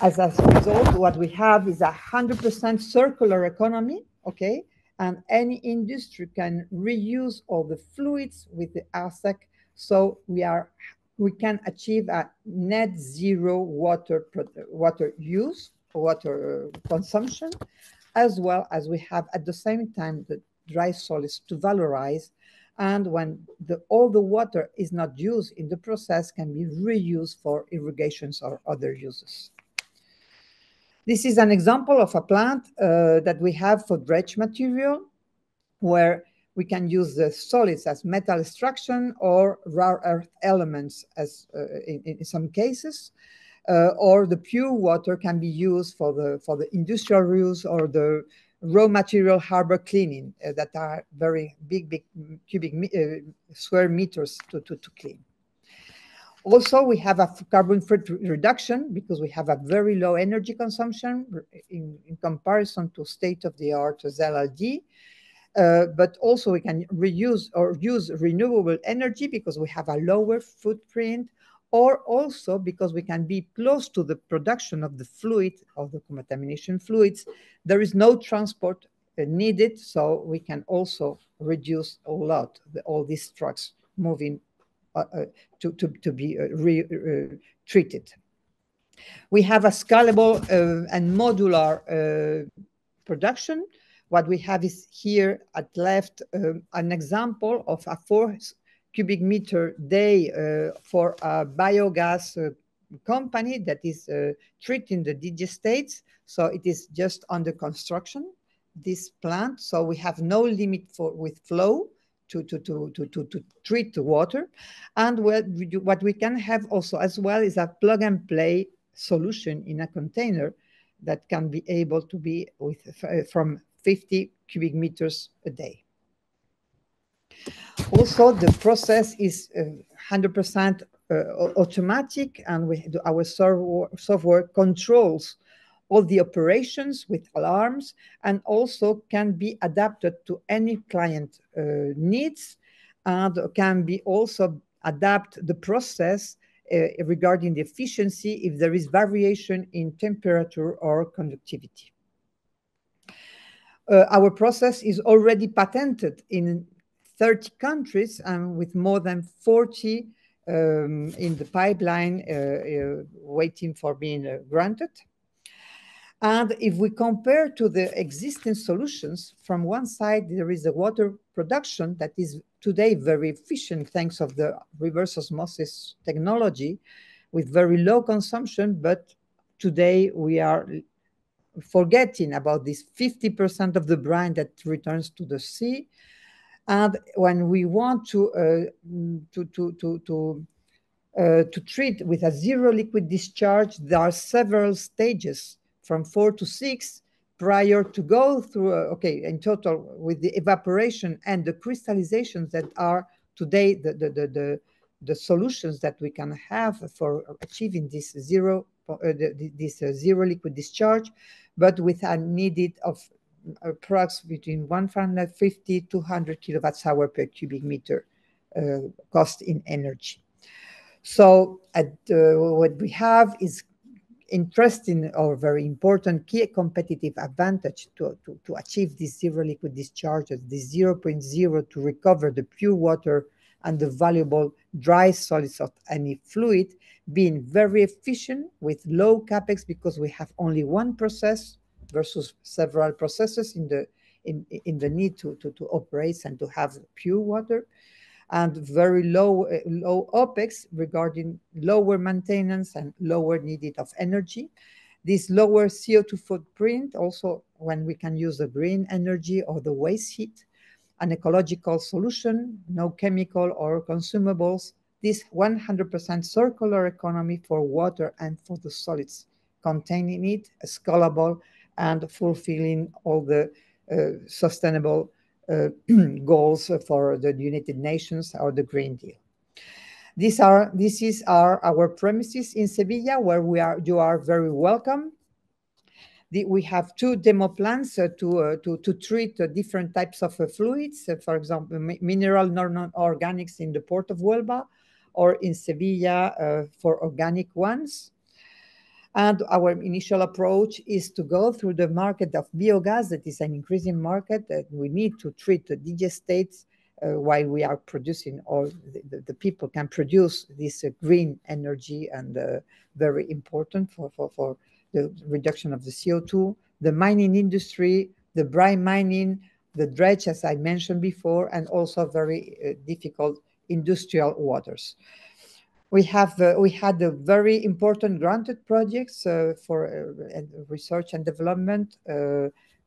As a result, what we have is 100% circular economy, okay? And any industry can reuse all the fluids with the ASEC, so we can achieve a net zero water use, water consumption, as well as we have at the same time the dry solids to valorize, and when all the water is not used in the process can be reused for irrigations or other uses. This is an example of a plant that we have for dredge material, where we can use the solids as metal extraction or rare earth elements as in some cases, or the pure water can be used for the industrial use or the raw material harbor cleaning that are very big cubic square meters to clean. Also, we have a carbon footprint reduction because we have a very low energy consumption in comparison to state-of-the-art ZLD. But also we can reuse or use renewable energy because we have a lower footprint, or also because we can be close to the production of the fluid, of the contamination fluids. There is no transport needed, so we can also reduce a lot all these trucks moving to be treated. We have a scalable and modular production. What we have is here at left an example of a 4 cubic meter day for a biogas company that is treating the digestates. So it is just under construction, this plant. So we have no limit with flow to treat the water. And what we can have also as well is a plug and play solution in a container that can be able to be from 50 cubic meters a day. Also, the process is 100% automatic, and our software controls all the operations with alarms, and also can be adapted to any client needs, and can be also adapt the process regarding the efficiency if there is variation in temperature or conductivity. Our process is already patented in 30 countries and with more than 40 in the pipeline waiting for being granted. And if we compare to the existing solutions, from one side, there is a water production that is today very efficient thanks to the reverse osmosis technology with very low consumption, but today we are forgetting about this 50% of the brine that returns to the sea. And when we want to treat with a zero liquid discharge, there are several stages from 4 to 6 prior to go through, in total with the evaporation and the crystallizations that are today the solutions that we can have for achieving this zero liquid discharge, but with a needed of approximately between 150 to 200 kilowatts hour per cubic meter cost in energy. So what we have is interesting or very important key competitive advantage to achieve this zero liquid discharges, this 0.0 to recover the pure water and the valuable dry solids of any fluid, being very efficient with low capex because we have only one process versus several processes in the need to operate and to have pure water, and very low OPEX regarding lower maintenance and lower needed of energy. This lower CO2 footprint also when we can use the green energy or the waste heat, an ecological solution, no chemical or consumables, this 100% circular economy for water and for the solids containing it, scalable and fulfilling all the sustainable goals for the United Nations or the Green Deal. This is our premises in Sevilla, where you are very welcome. We have 2 demo plants to treat different types of fluids, for example, mineral non-organics in the port of Huelva, or in Sevilla for organic ones. And our initial approach is to go through the market of biogas, that is an increasing market, that we need to treat the digestates while we are producing, or the people can produce this green energy, and very important for the reduction of the CO2, the mining industry, the brine mining, the dredge, as I mentioned before, and also very difficult industrial waters. We had very important granted projects for research and development.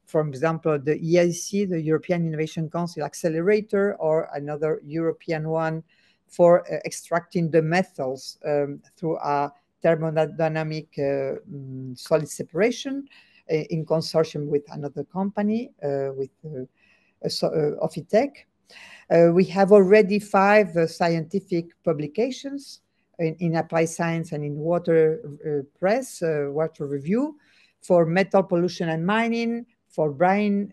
For example, the EIC, the European Innovation Council Accelerator, or another European one for extracting the metals through a thermodynamic solid separation in consortium with another company, with Ofitec. We have already 5 scientific publications in applied science and in water press, water review, for metal pollution and mining, for brine,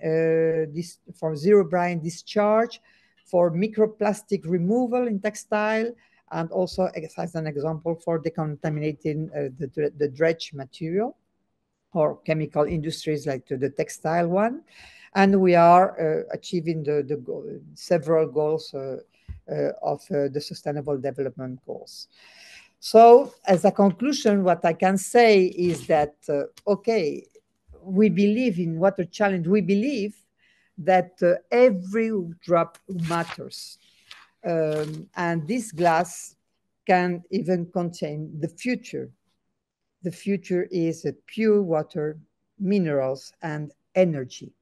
for zero brine discharge, for microplastic removal in textile, and also as an example for decontaminating the dredge material, or chemical industries like the textile one. And we are achieving the several goals of the Sustainable Development Goals. So as a conclusion, what I can say is that, okay, we believe in water challenge. We believe that every drop matters. And this glass can even contain the future. The future is pure water, minerals, and energy.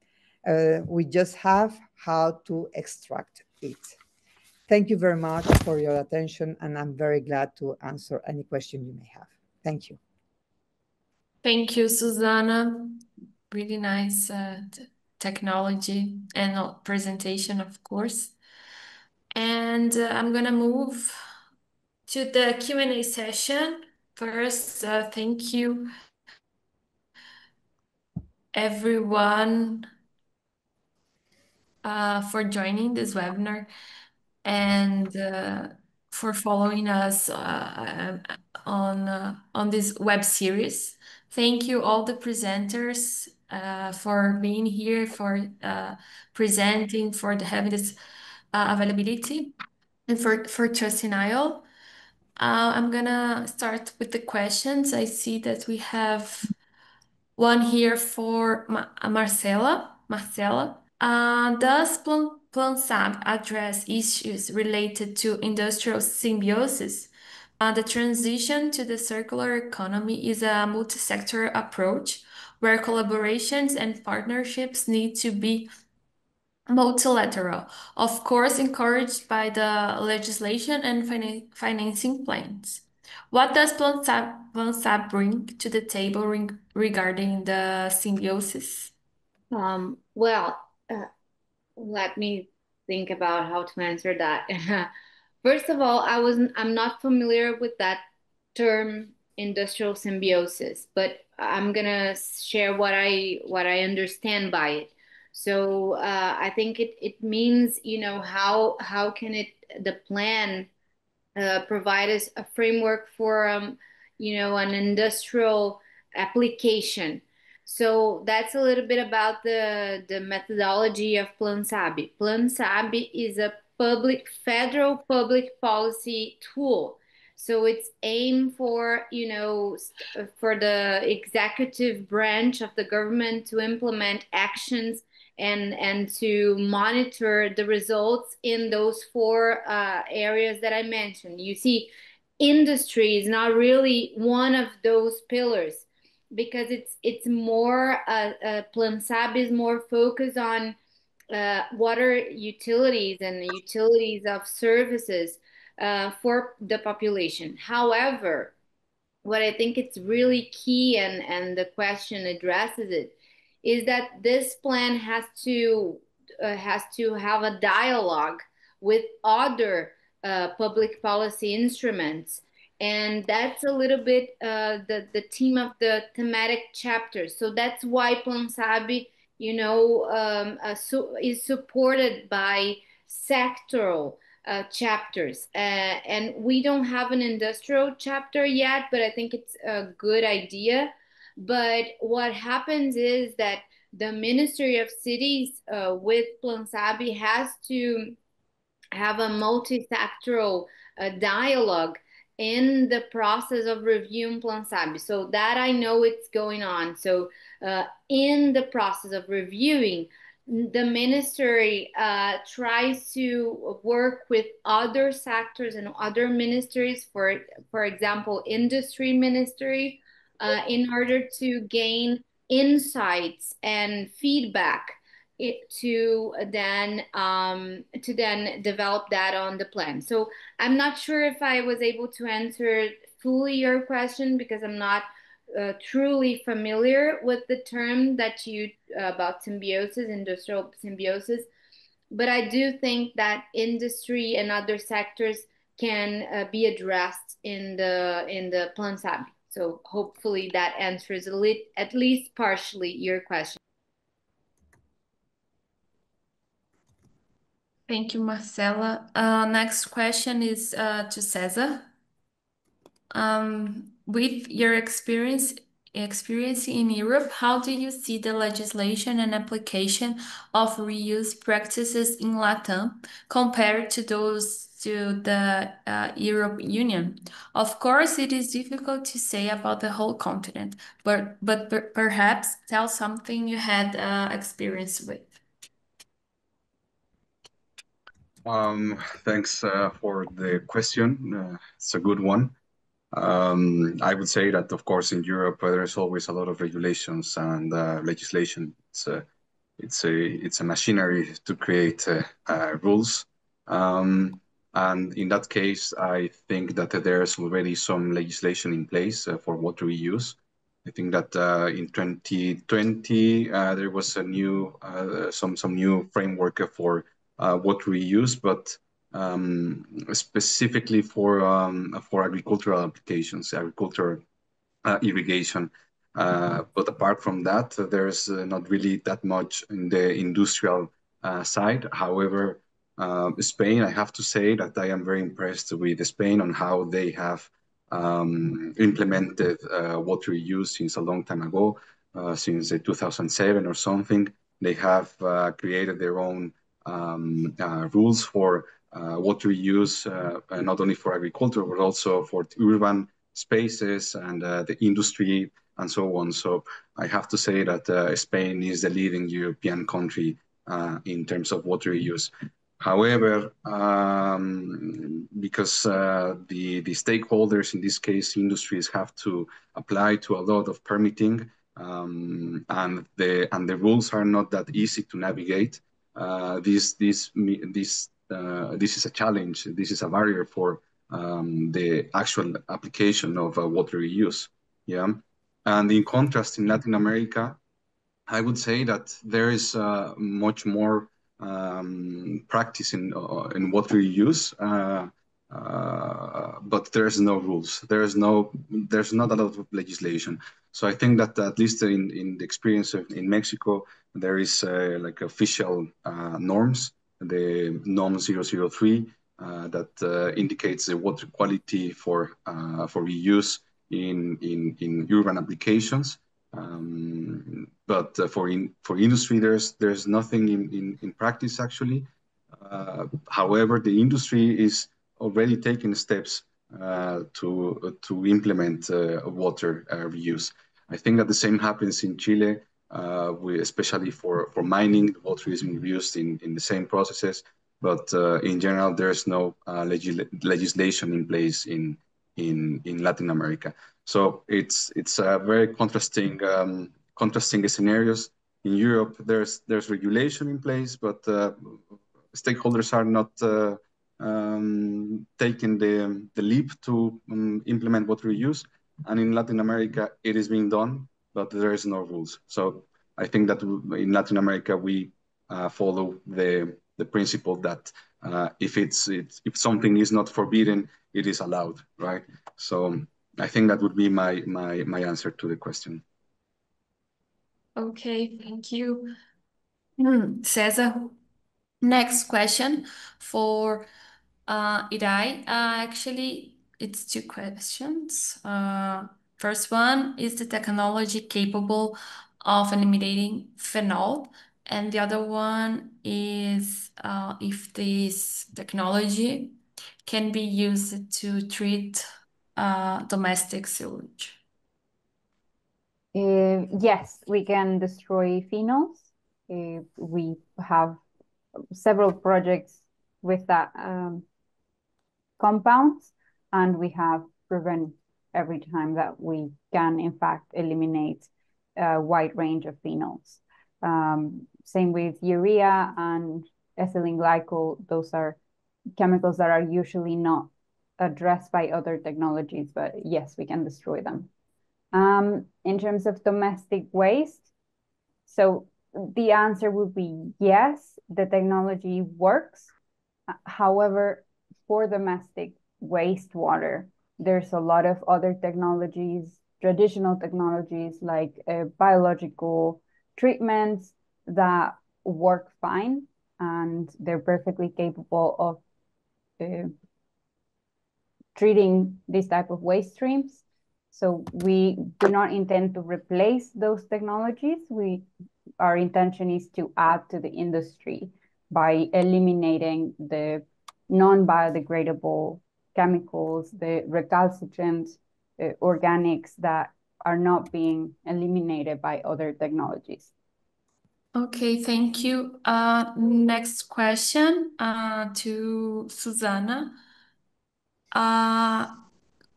We just have how to extract it. Thank you very much for your attention, and I'm very glad to answer any question you may have. Thank you. Thank you, Susana. Really nice technology and presentation, of course. And I'm gonna move to the Q&A session. First, thank you everyone for joining this webinar and for following us on this web series. Thank you all the presenters for being here, for presenting, for having this availability, and for trusting IO. I'm gonna start with the questions. I see that we have one here for Marcela. Does Plan SAB address issues related to industrial symbiosis? The transition to the circular economy is a multi-sector approach where collaborations and partnerships need to be multilateral, of course, encouraged by the legislation and financing plans. What does Plan SAB bring to the table regarding the symbiosis? Well, let me think about how to answer that. First of all, I'm not familiar with that term, industrial symbiosis, but I'm gonna share what I understand by it. So I think it means, how can the plan provide us a framework for an industrial application. So that's a little bit about the methodology of Plan SAB. Plan SAB is a federal public policy tool. So it's aimed for, for the executive branch of the government to implement actions and to monitor the results in those 4 areas that I mentioned. You see, industry is not really one of those pillars, because it's more Plan SAB is more focused on water utilities and utilities of services for the population. However, what I think it's really key, and the question addresses it, is that this plan has to have a dialogue with other public policy instruments, and that's a little bit the theme of the thematic chapters. So that's why Plan Sabe, is supported by sectoral chapters. And we don't have an industrial chapter yet, but I think it's a good idea. But what happens is that the Ministry of Cities with Plan Sabe has to have a multi-sectoral dialogue in the process of reviewing Plan Sabe. So that I know it's going on. So in the process of reviewing, the ministry tries to work with other sectors and other ministries, for example, industry ministry, in order to gain insights and feedback to then develop that on the plan. So I'm not sure if I was able to answer fully your question, because I'm not truly familiar with the term that you about symbiosis, industrial symbiosis. But I do think that industry and other sectors can be addressed in the Plan Sabe. So hopefully that answers at least partially your question. Thank you, Marcela. Next question is to Cesar. With your experience in Europe, how do you see the legislation and application of reuse practices in LATAM compared to those to the Europe Union? Of course, it is difficult to say about the whole continent, but perhaps tell something you had experience with. Thanks for the question. It's a good one. I would say that, of course, in Europe, there's always a lot of regulations and legislation. It's a machinery to create rules. And in that case, I think that there's already some legislation in place for water reuse. I think that in 2020 there was a new some new framework for water reuse, but specifically for agricultural applications, agricultural irrigation. But apart from that, there's not really that much in the industrial side. However, Spain, I have to say that I am very impressed with Spain on how they have implemented water reuse since a long time ago, since 2007 or something. They have created their own rules for water use, not only for agriculture, but also for urban spaces and the industry and so on. So I have to say that Spain is the leading European country in terms of water use. However, because the stakeholders, in this case, industries, have to apply to a lot of permitting, and the rules are not that easy to navigate. This is a challenge. This is a barrier for the actual application of water reuse. Yeah, and in contrast, in Latin America, I would say that there is much more practice in water reuse, but there's no rules. There's not a lot of legislation. So I think that at least in the experience in Mexico, there is like official norms, the norm 003 that indicates the water quality for reuse in urban applications. But for industry, there's nothing in practice actually. However, the industry is already taking steps to implement water reuse. I think that the same happens in Chile, especially for mining. Water is being used in the same processes, but in general, there's no legislation in place in Latin America. So it's very contrasting scenarios. in Europe, there's regulation in place, but stakeholders are not taking the leap to implement water reuse. And in Latin America, it is being done, but there is no rules. So I think that in Latin America, we follow the principle that if something is not forbidden, it is allowed, right? So I think that would be my answer to the question. Okay, thank you. Cesar, next question for Irai. Actually, it's two questions. First one, is the technology capable of eliminating phenol? And the other one is if this technology can be used to treat domestic sewage. Yes, we can destroy phenols. We have several projects with that compounds, and we have proven every time that we can, in fact, eliminate a wide range of phenols. Same with urea and ethylene glycol. Those are chemicals that are usually not addressed by other technologies, but yes, we can destroy them. In terms of domestic waste, so the answer would be yes, the technology works. However, for domestic wastewater, there's a lot of other technologies, traditional technologies like biological treatments that work fine, and they're perfectly capable of treating this type of waste streams. So we do not intend to replace those technologies. Our intention is to add to the industry by eliminating the non-biodegradable chemicals, the recalcitrant organics that are not being eliminated by other technologies. Okay, thank you. Next question to Susana.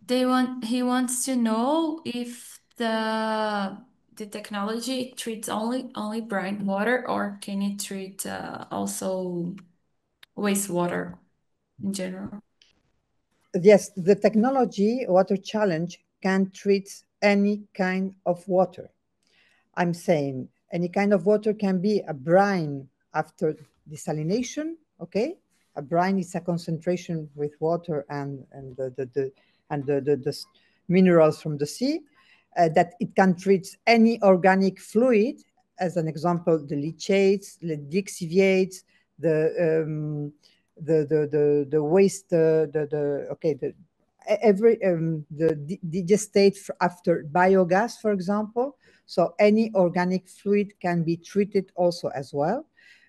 He wants to know if the technology treats only brine water, or can it treat also wastewater in general? Yes, the technology water challenge can treat any kind of water. I'm saying any kind of water can be a brine after desalination. Okay, a brine is a concentration with water and the minerals from the sea. That it can treat any organic fluid. As an example, the leachates, the lixiviates, the waste, the digestate after biogas, for example. So any organic fluid can be treated also as well.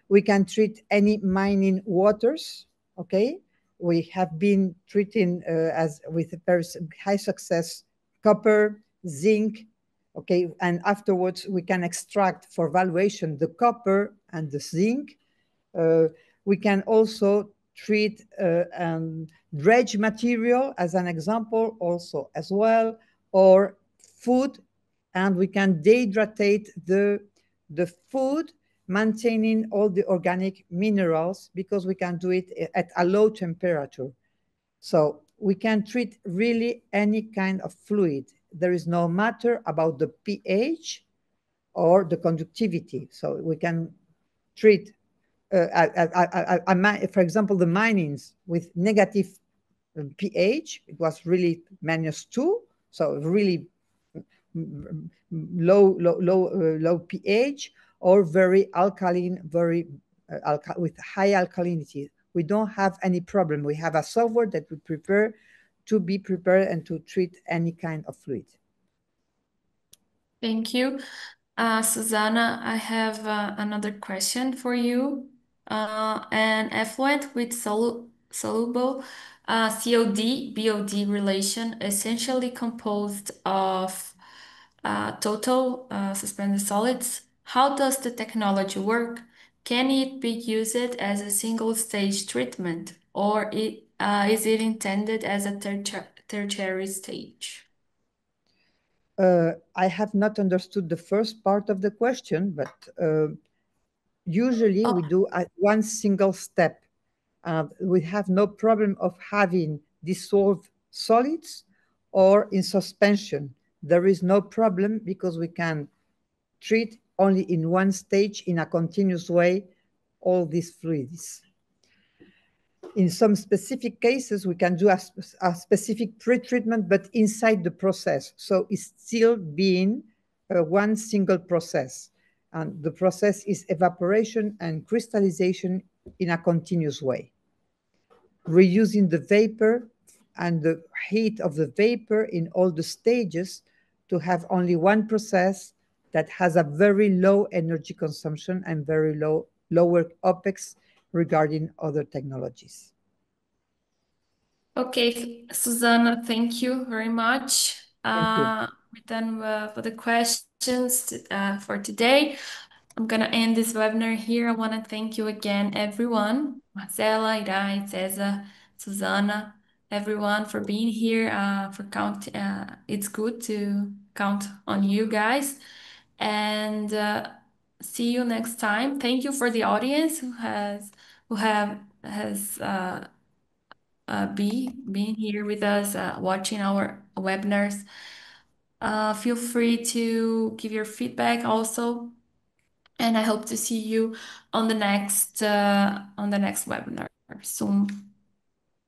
We can treat any mining waters. Okay, we have been treating as with very high success copper, zinc. Okay, and afterwards we can extract for valuation the copper and the zinc. We can also treat dredge material as an example also as well, or food, and we can dehydrate the food, maintaining all the organic minerals, because we can do it at a low temperature. So we can treat really any kind of fluid. There is no matter about the pH or the conductivity. So we can treat for example, the minings with negative pH, it was really -2, so really low pH, or very alkaline, with high alkalinity. We don't have any problem. We have a software that we prepare to be prepared and to treat any kind of fluid. Thank you. Susana, I have another question for you. An effluent with soluble COD BOD relation, essentially composed of total suspended solids. How does the technology work? Can it be used as a single stage treatment, or is it intended as a tertiary stage? I have not understood the first part of the question, but usually we do one single step. We have no problem of having dissolved solids or in suspension. There is no problem because we can treat only in one stage in a continuous way all these fluids. In some specific cases, we can do a specific pre-treatment, but inside the process. So it's still being one single process. And the process is evaporation and crystallization in a continuous way. Reusing the vapor and the heat of the vapor in all the stages to have only one process that has a very low energy consumption and very lower OPEX regarding other technologies. Okay, Susana, thank you very much. Thank you. We're done for the questions for today. I'm gonna end this webinar here. I want to thank you again, everyone. Marcela, Irais, Cesar, Susana, everyone for being here. It's good to count on you guys. And see you next time. Thank you for the audience who has been here with us watching our webinars. Feel free to give your feedback also, and I hope to see you on the next webinar soon.